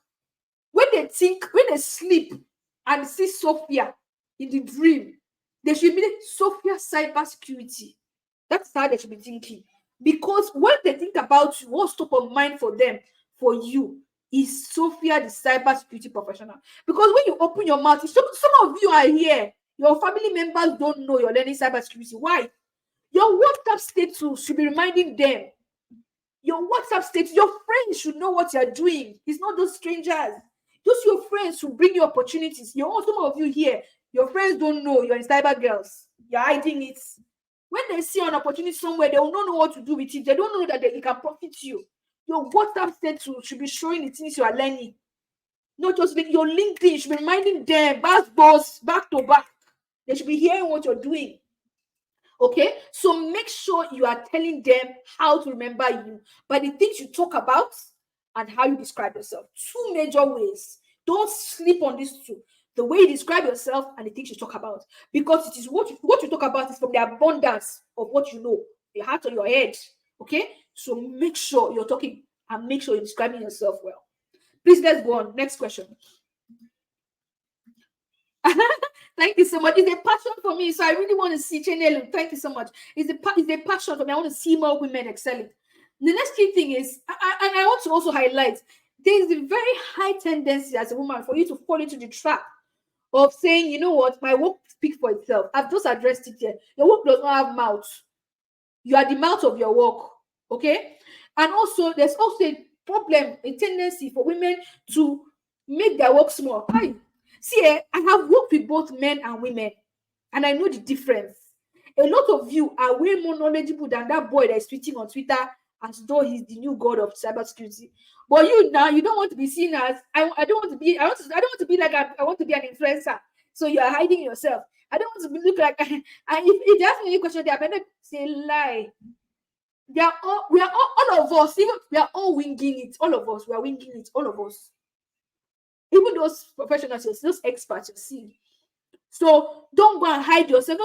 When they sleep and see Sophia in the dream, they should be Sophia cybersecurity. That's how they should be thinking. Because when they think about you, what's top of mind for them, for you, is Sophia the cybersecurity professional. Because when you open your mouth, some of you are here, your family members don't know you're learning cybersecurity. Why? Your WhatsApp status should be reminding them. Your WhatsApp status, your friends should know what you're doing. It's not those strangers. Those your friends who bring you opportunities. Some of you here, your friends don't know you're in cyber girls. You're hiding it. When they see an opportunity somewhere, they will not know what to do with it. They don't know that it can profit you. Your WhatsApp status should be showing the things you are learning. Not just your LinkedIn should be reminding them, back to back. They should be hearing what you're doing. Okay, so make sure you are telling them how to remember you by the things you talk about and how you describe yourself. Two major ways. Don't sleep on these two. The way you describe yourself and the things you talk about. Because it is what you talk about is from the abundance of what you know, your heart or your head. Okay, so make sure you're talking and make sure you're describing yourself well. Please, let's go on. Next question. Thank you so much. It's a passion for me, so I really want to see Chenelu. Thank you so much. It's a passion for me. I want to see more women excelling. The next key thing is, and I want to also highlight, there is a very high tendency as a woman for you to fall into the trap of saying, you know what, my work speaks for itself. I've just addressed it here. Your work does not have mouth. You are the mouth of your work. Okay? And also, there's also a problem, a tendency for women to make their work small. See, I have worked with both men and women, and I know the difference. A lot of you are way more knowledgeable than that boy that is tweeting on Twitter as though he's the new god of cybersecurity. But you now, you don't want to be seen as I don't want to be. I don't want to be like I want to be an influencer. So you are hiding yourself. I don't want to look like. And if they ask me any question, they are better say lie. We are all of us. Even we are all winging it. All of us, we are winging it. All of us. Even those professionals, those experts, you see. So don't go and hide yourself.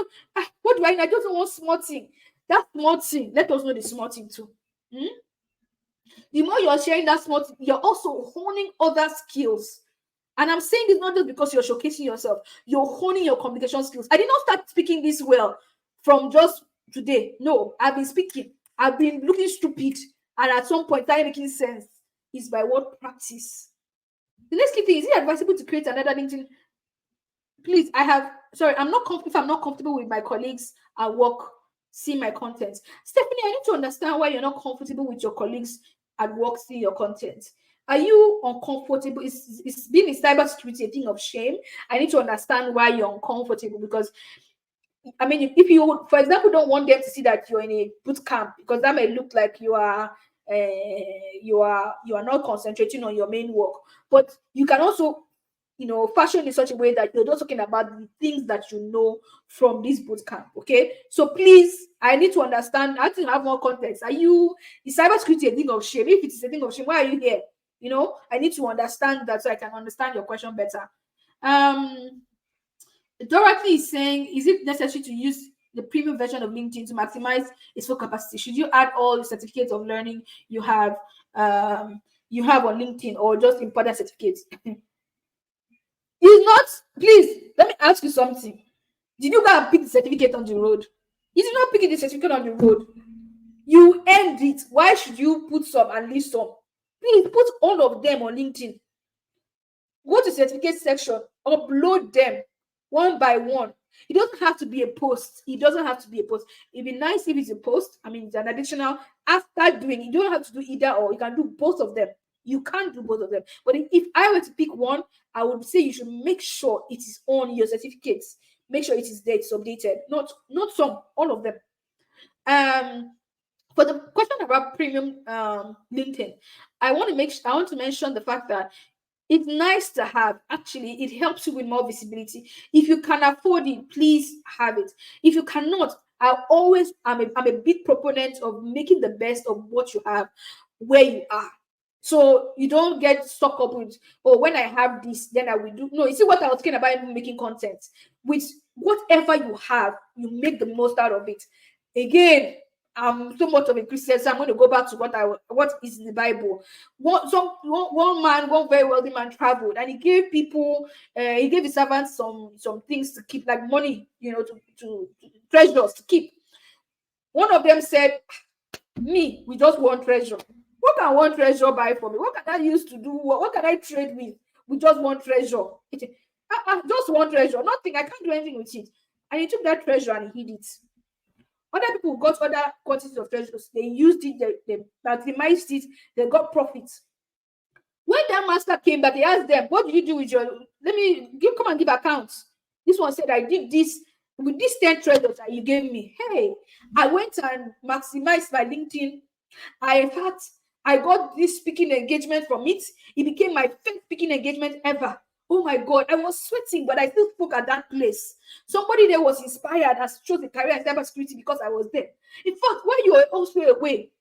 What do I know? I just want small thing. That small thing, let us know the small thing too. Hmm? The more you're sharing that small thing, you're also honing other skills. And I'm saying this not just because you're showcasing yourself, you're honing your communication skills. I did not start speaking this well from just today. No, I've been speaking. I've been looking stupid. And at some point, started making sense. Is by what practice. The next key thing, is it advisable to create another LinkedIn? Please, I'm not comfortable if I'm not comfortable with my colleagues at work see my content. Stephanie, I need to understand why you're not comfortable with your colleagues at work seeing your content. Are you uncomfortable? Is being in cybersecurity a thing of shame? I need to understand why you're uncomfortable, because I mean, if you, for example, don't want them to see that you're in a boot camp, because that may look like you are not concentrating on your main work. But you can also, fashion in such a way that you're just talking about the things that you know from this boot camp. Okay, so please, I need to understand. I have to have more context. Is cybersecurity a thing of shame? If it is a thing of shame, why are you here? I need to understand that so I can understand your question better. Dorothy is saying, is it necessary to use the premium version of LinkedIn to maximize its full capacity? Should you add all the certificates of learning you have on LinkedIn, or just important certificates? It's not. Please, let me ask you something. Did you go and pick the certificate on the road? You did not pick the certificate on the road. You earned it. Why should you put some and leave some? Please put all of them on LinkedIn. Go to certificate section, upload them one by one. It doesn't have to be a post. It doesn't have to be a post. It'd be nice if it's a post. I mean, it's an additional after doing. You don't have to do either or. You can do both of them. You can't do both of them. But if I were to pick one, I would say you should make sure it is on your certificates. Make sure it is there, it's updated. Not some, all of them. For the question about premium LinkedIn, I want to mention the fact that it's nice to have. Actually, it helps you with more visibility. If you can afford it, please have it. If you cannot, I'm a big proponent of making the best of what you have where you are. So you don't get stuck up with, oh, when I have this, then I will do. No, you see what I was talking about, making content. With whatever you have, you make the most out of it. Again, I'm so much of a Christian, so I'm going to go back to what is in the Bible. One very wealthy man traveled, and he gave his servants some things to keep, like money, to treasures to keep. One of them said, "Me, we just want treasure. What can one treasure buy for me? What can I use to do? What can I trade with? We just want treasure. Just one treasure. Nothing. I can't do anything with it." And he took that treasure and he hid it. Other people got other quantities of treasures. They used it, they maximized it, they got profits. When that master came back, he asked them, "What did you do with your, come and give accounts." This one said, "I did this with these 10 treasures that you gave me. Hey, I went and maximized my LinkedIn. I got this speaking engagement from it. It became my first speaking engagement ever. Oh my God, I was sweating, but I still spoke at that place. Somebody there was inspired and chose a career in cybersecurity because I was there. In fact, while you were also away,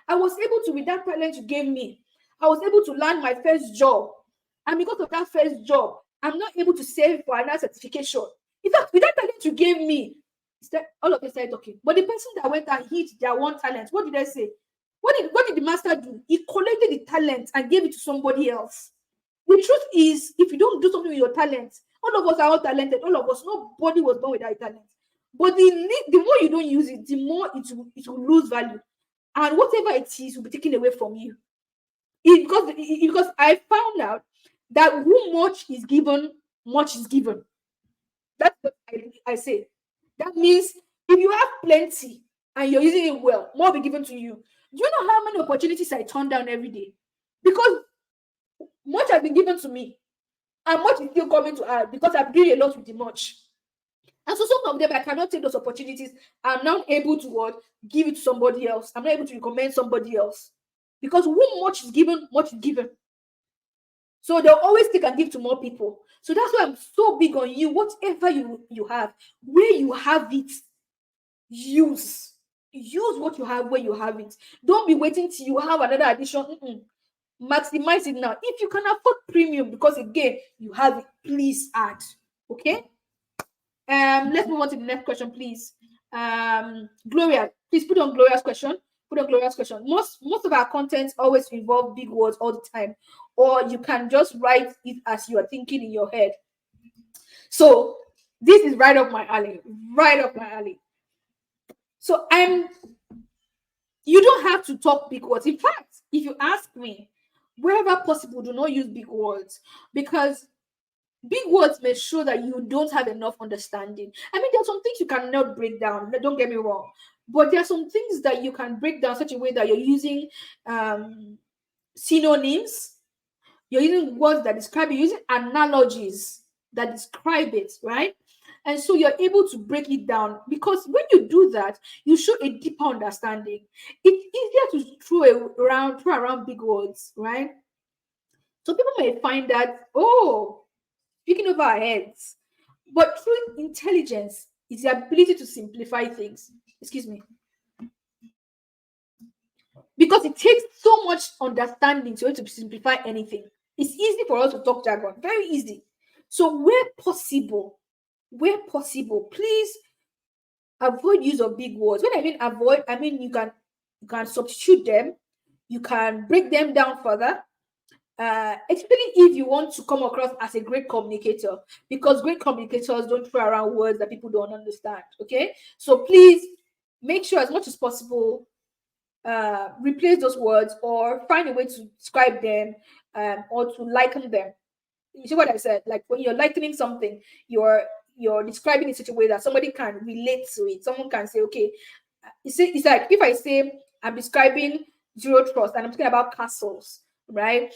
I was able to, with that talent you gave me, I was able to land my first job. And because of that first job, I'm not able to save for another certification. In fact, with that talent you gave me," all of them started talking. But the person that went and hit their one talent, what did I say? What did the master do? He collected the talent and gave it to somebody else. The truth is, if you don't do something with your talent, all of us are all talented. All of us, nobody was born without talent. But the more you don't use it, the more it will lose value. And whatever it is will be taken away from you. Because I found out that who much is given, much is given. That's what I say. That means if you have plenty and you're using it well, more will be given to you. Do you know how many opportunities I turn down every day? Because much has been given to me, and much is still coming to add because I'm doing a lot with the much. And so some of them, I cannot take those opportunities. I'm not able to give it to somebody else. I'm not able to recommend somebody else. Because who much is given, much is given. So they'll always take and give to more people. So that's why I'm so big on you. Whatever you have, where you have it, use what you have where you have it. Don't be waiting till you have another addition. Maximize it now. If you can afford premium, because again, you have it, please add. Okay. Let's move on to the next question, please. Gloria, please put on Gloria's question. Put on Gloria's question. Most of our content always involve big words all the time, or you can just write it as you are thinking in your head. So this is right up my alley. Right up my alley. So you don't have to talk big words. In fact, if you ask me, wherever possible, do not use big words, because big words may show that you don't have enough understanding. I mean, there are some things you cannot break down. Don't get me wrong, but there are some things that you can break down such a way that you're using synonyms, you're using words that describe it, using analogies that describe it, right? And so you're able to break it down, because when you do that, you show a deeper understanding. It's easier to throw around big words, right? So people may find that, oh, speaking over our heads. But true intelligence is the ability to simplify things. Excuse me. Because it takes so much understanding to simplify anything. It's easy for us to talk jargon, very easy. So where possible, please avoid use of big words. When I mean avoid, I mean you can substitute them, you can break them down further. Especially if you want to come across as a great communicator, because great communicators don't throw around words that people don't understand. Okay, so please make sure as much as possible replace those words or find a way to describe them, or to liken them. You see what I said? Like when you're likening something, you're describing it in such a way that somebody can relate to it. Someone can say, okay, it's like if I say I'm describing zero trust and I'm talking about castles, right?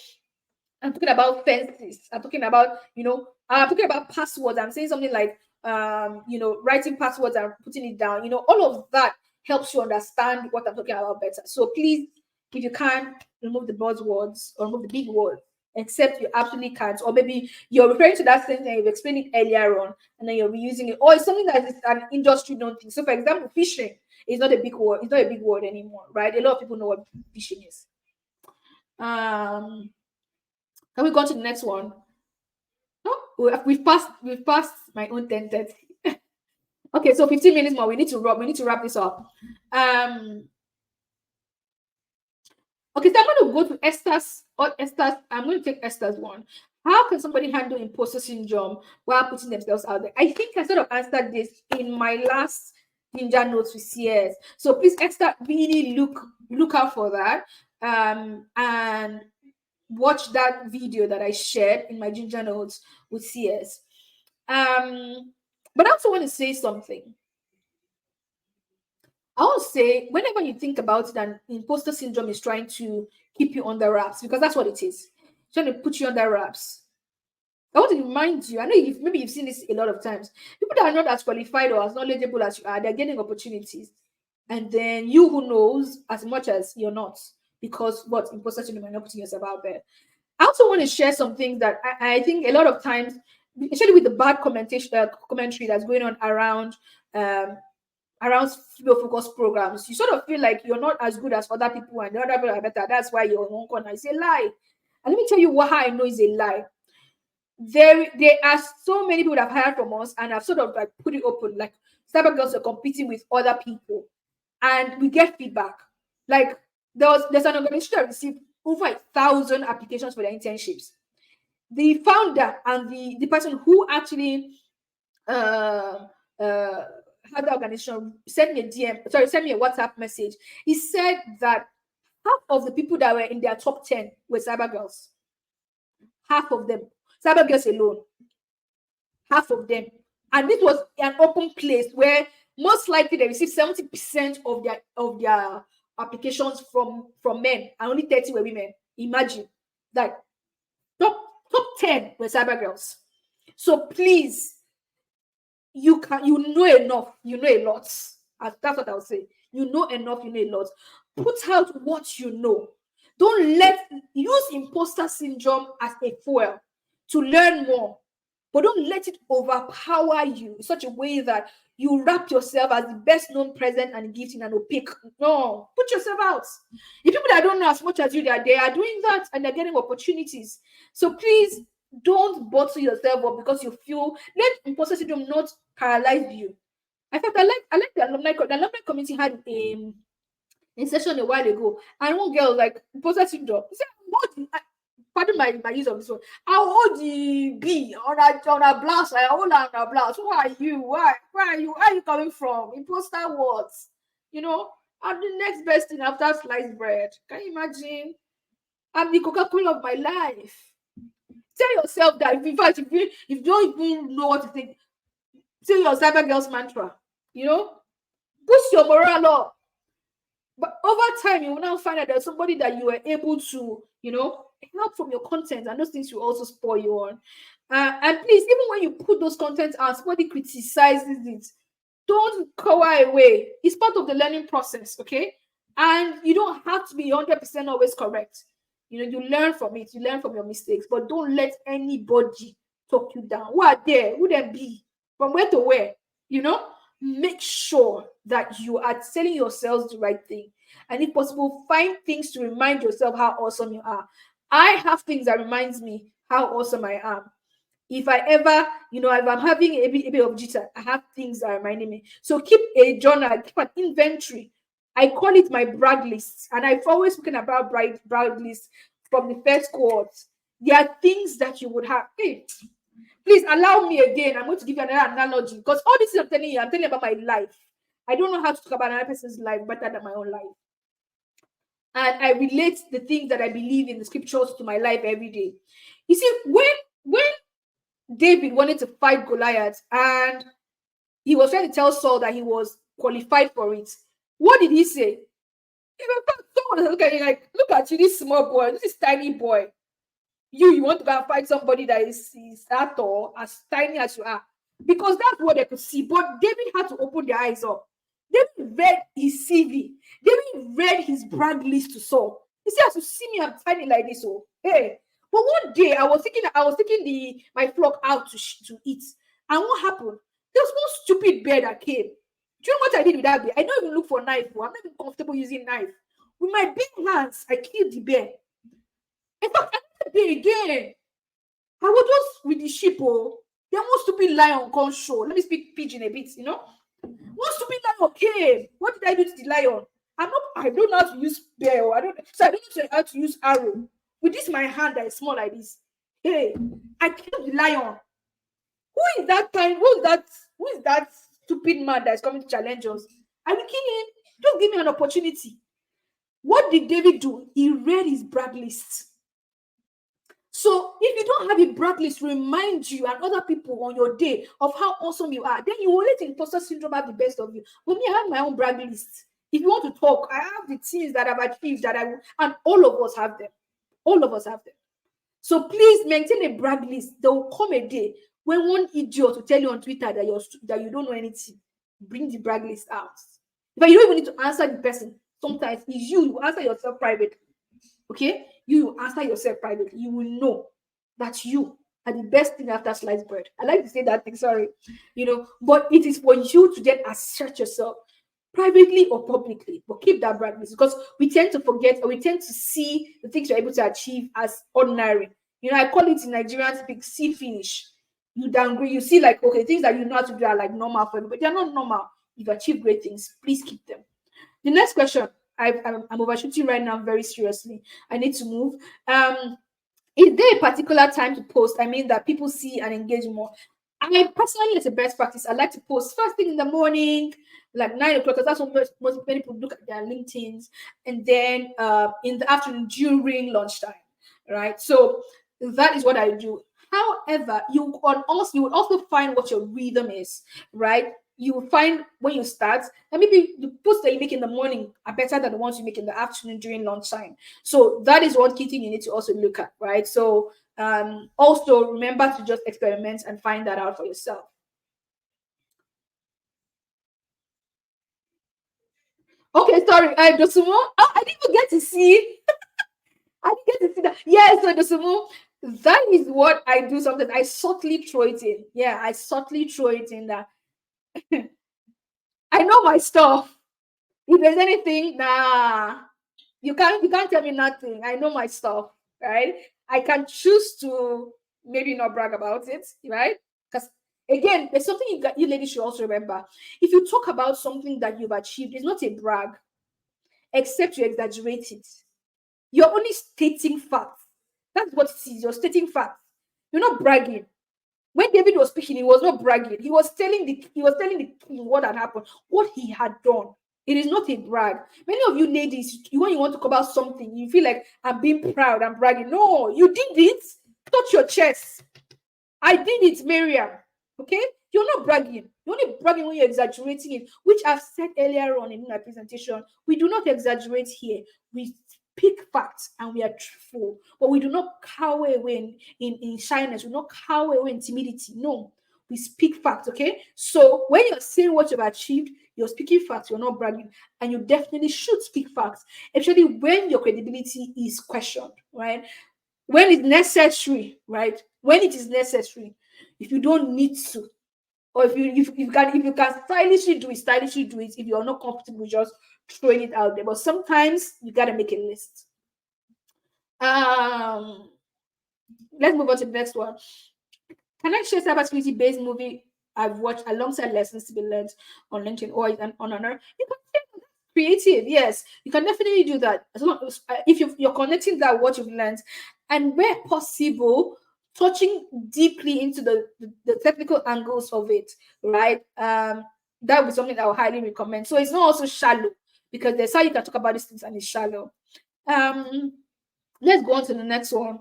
I'm talking about fences. I'm talking about, I'm talking about passwords. I'm saying something like, writing passwords and putting it down. All of that helps you understand what I'm talking about better. So please, if you can, remove the buzzwords or remove the big words, except you absolutely can't. Or maybe you're referring to that thing and you've explained it earlier on, and then you're reusing it. Or it's something that is an industry known thing. So, for example, phishing is not a big word. It's not a big word anymore, right? A lot of people know what phishing is. Can we go on to the next one? Oh, we've passed my own 10:30. Okay, so 15 minutes more. We need to wrap this up. Okay, so I'm going to go to Esther's. I'm going to take Esther's one. How can somebody handle imposter syndrome while putting themselves out there? I think I sort of answered this in my last Ninja Notes with CS. So please, Esther, really look out for that. And watch that video that I shared in my Ginger Notes with CS. But I also want to say something. I would say whenever you think about it, and imposter syndrome is trying to keep you under wraps, because that's what it is. It's trying to put you under wraps. I want to remind you, I know maybe you've seen this a lot of times. People that are not as qualified or as knowledgeable as you are, they're getting opportunities. And then you who knows as much as you're not, because what imposter syndrome, you're not putting yourself out there. I also want to share some things that I think a lot of times, especially with the bad commentary that's going on around female focused programs, you sort of feel like you're not as good as other people and the other people are better. That's why you're in one corner. It's a lie. And let me tell you how I know it's a lie. There are so many people that have hired from us and have sort of like put it open, like cyber girls are competing with other people, and we get feedback. Like there's an organization that received over 1,000 applications for their internships. The founder and the person who actually had the organization sent me a WhatsApp message. He said that half of the people that were in their top 10 were cyber girls. Half of them, cyber girls alone. Half of them. And this was an open place where most likely they received 70% of their applications from men, and only 30 were women. Imagine that. Top 10 were cyber girls. So please, you know enough, you know a lot. That's what I would say. You know enough, you know a lot. Put out what you know. Don't use imposter syndrome as a fuel to learn more, but don't let it overpower you in such a way that you wrap yourself as the best known present and gift in an opaque. No, put yourself out. The people that don't know as much as you, they are doing that and they're getting opportunities. So please don't bottle yourself up because you feel, let imposter syndrome not paralyze you. In fact, I like the alumni community had a session a while ago, and one girl like imposter syndrome. He said, "What? Pardon my use of this one. I hold the B on a blouse. I hold on a blouse. Who are you? Where are you? Where are you coming from? Imposter what? You know, I'm the next best thing after sliced bread. Can you imagine? I'm the Coca-Cola of my life. Tell yourself that. In fact, if you don't even know what to think, say your cyber girls mantra. You know, boost your morale up. But over time, you will now find that there's somebody that you were able to, help from your content, and those things will also spoil you on. And please, even when you put those contents out, somebody criticizes it, don't cower away. It's part of the learning process, okay? And you don't have to be 100% always correct. You learn from it, you learn from your mistakes, but don't let anybody talk you down. Who are there? Who then be? From where to where? Make sure that you are telling yourselves the right thing. And if possible, find things to remind yourself how awesome you are. I have things that reminds me how awesome I am. If I ever, if I'm having a bit of jitter, I have things that are reminding me. So keep a journal, keep an inventory. I call it my brag list. And I've always spoken about brag list from the first cohort. There are things that you would have. Hey, please allow me again. I'm going to give you another analogy, because all this I'm telling you about my life. I don't know how to talk about another person's life better than my own life. And I relate the things that I believe in the scriptures to my life every day. You see, when David wanted to fight Goliath and he was trying to tell Saul that he was qualified for it, what did he say? Someone look at you like, look at you, this small boy, this tiny boy. You want to go and fight somebody that is that tall, as tiny as you are, because that's what they could see. But David had to open their eyes up. David read his CV. David read his brand list to Saul. He said, "As you see me, I'm tiny like this. Oh, hey." But one day I was taking my flock out to eat, and what happened? There was one stupid bear that came. Do you know what I did with that bear? I don't even look for a knife. I'm not even comfortable using knife. With my big hands, I killed the bear. In fact, another day again, I was just with the sheep. Oh, there was stupid lion come show. Let me speak pidgin a bit, One stupid lion came. What did I do to the lion? I don't know how to use bear. I don't know how to use arrow. With this my hand that is small like this. Hey, I killed the lion. Who is that stupid man that is coming to challenge us? I will kill him. Just give me an opportunity. What did David do? He read his brag list. So if you don't have a brag list to remind you and other people on your day of how awesome you are, then you will let imposter syndrome have the best of you. But me, I have my own brag list. If you want to talk, I have the things that I've achieved and all of us have them. All of us have them. So please maintain a brag list. There will come a day when one idiot will tell you on Twitter that you don't know anything. Bring the brag list out. But you don't even need to answer the person. Sometimes it's you answer yourself privately. Okay? You answer yourself privately. You will know that you are the best thing after sliced bread. I like to say that thing, sorry. But it is for you to then assert yourself privately or publicly. But keep that brag list, because we tend to forget, or we tend to see the things you're able to achieve as ordinary. I call it in Nigerian speak, see finish. You downgrade, you see like, okay, things that you know how to do are like normal for you, but they're not normal. If you achieve great things, please keep them. The next question, I'm overshooting right now very seriously. I need to move. Is there a particular time to post? I mean, that people see and engage more. I personally, it's a best practice. I like to post first thing in the morning, like 9 o'clock, because that's when most many people look at their LinkedIn's, and then in the afternoon during lunchtime, right? So that is what I do. However, you would also find what your rhythm is, right? You will find when you start, and maybe the posts that you make in the morning are better than the ones you make in the afternoon during lunchtime. So that is one key thing you need to also look at, right? So also remember to just experiment and find that out for yourself. Okay, sorry, Dosumo. Oh, I didn't even get to see. I didn't get to see that. Yeah, so Dosumo, that is what I do sometimes. I subtly throw it in. Yeah, I subtly throw it in that. I know my stuff. If there's anything, nah, you can't tell me nothing. I know my stuff, right? I can choose to maybe not brag about it, right? Because again, there's something you ladies should also remember. If you talk about something that you've achieved, it's not a brag, except you exaggerate it. You're only stating facts. That's what it is. You're stating facts. You're not bragging. When David was speaking, he was not bragging. He was telling the king what had happened, what he had done. It is not a brag. Many of you ladies, when you want to cover something, you feel like I'm being proud, I'm bragging. No, you did it. Touch your chest. I did it, Miriam. Okay? You're not bragging. You're only bragging when you're exaggerating it, which I've said earlier on in my presentation. We do not exaggerate here. We speak facts and we are truthful, but we do not cower away in shyness. We do not cower away in timidity. No, we speak facts. Okay? So when you're saying what you've achieved, you're speaking facts, you're not bragging, and you definitely should speak facts, especially when your credibility is questioned, right? When it's necessary, right? When it is necessary. If you don't need to, or if you can stylishly do it. If you're not comfortable just throwing it out there, but sometimes you gotta make a list. Um, let's move on to the next one. Can I share cybersecurity based movie I've watched alongside lessons to be learned on LinkedIn or an on honor? You can share creative, yes, you can definitely do that. As long as if you're connecting that what you've learned, and where possible, touching deeply into the technical angles of it, right? That would be something I would highly recommend. So it's not also shallow, because there's how you can talk about these things and it's shallow. Um, let's go on to the next one.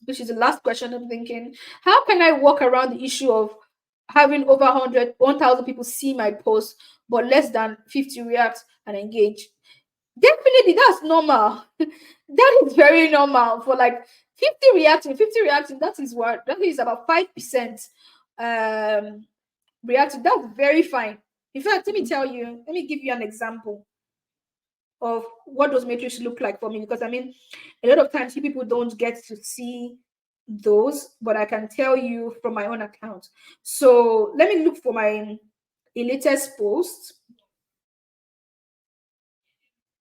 Which is the last question I'm thinking. How can I walk around the issue of having over 1,000 people see my post, but less than 50 react and engage? Definitely, that's normal. That is very normal for like 50 reacting. That is about 5% reacting. That's very fine. In fact, let me give you an example of what those metrics look like for me, because I mean, a lot of times people don't get to see those, but I can tell you from my own account. So let me look for my latest post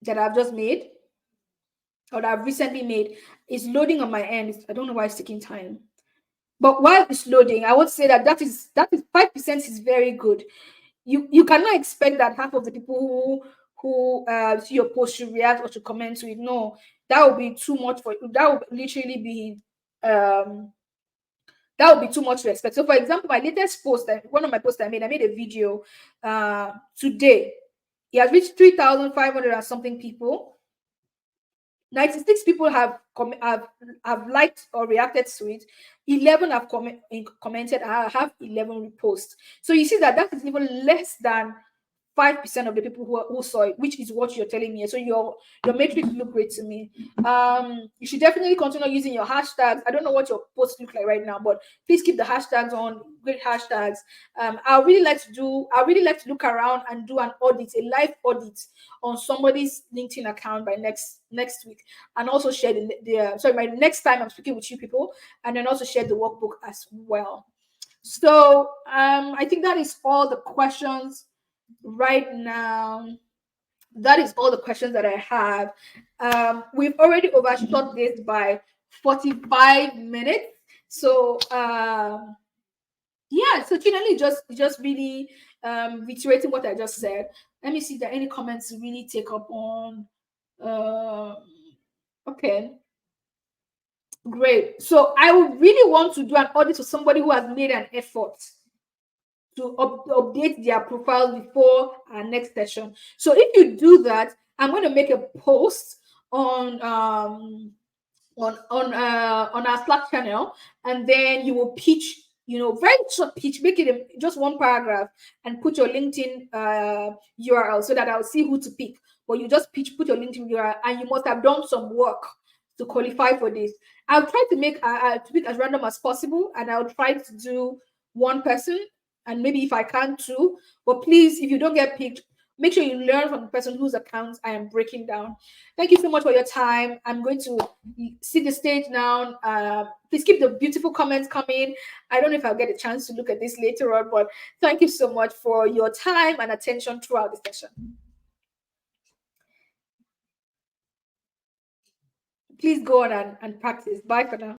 that I've just made, or that I've recently made. Is loading on my end. I don't know why it's taking time. But while it's loading, I would say that is 5% is very good. You cannot expect that half of the people who see your post should react or to comment to it. No, that would be too much for you. That would literally be um that would be too much to expect. So for example, my latest post, one of my posts I made a video today. It has reached 3,500 and something people. 96 people have liked or reacted to it. 11 have commented. I have 11 reposts. So you see that is even less than 5% of the people who saw it, which is what you're telling me. So your metrics look great to me. You should definitely continue using your hashtags. I don't know what your posts look like right now, but please keep the hashtags on. Great hashtags. I really like to look around and do an audit, a live audit on somebody's LinkedIn account by next week, and also share by next time I'm speaking with you people, and then also share the workbook as well. So I think that is all the questions right now. That is all the questions that I have. We've already overshot this by 45 minutes. So yeah, so finally just really reiterating what I just said. Let me see if there are any comments to really take up on. Okay, great. So I would really want to do an audit for somebody who has made an effort to update their profile before our next session. So if you do that, I'm going to make a post on our Slack channel, and then you will pitch, very short pitch, make it just one paragraph, and put your LinkedIn URL so that I'll see who to pick. But you just put your LinkedIn URL, and you must have done some work to qualify for this. I'll try to make to pick as random as possible, and I'll try to do one person, and maybe if I can two. But please, if you don't get picked, Make sure you learn from the person whose accounts I am breaking down. Thank you so much for your time. I'm going to see the stage now. Please keep the beautiful comments coming. I don't know if I'll get a chance to look at this later on, but thank you so much for your time and attention throughout the session. Please go on and practice. Bye for now.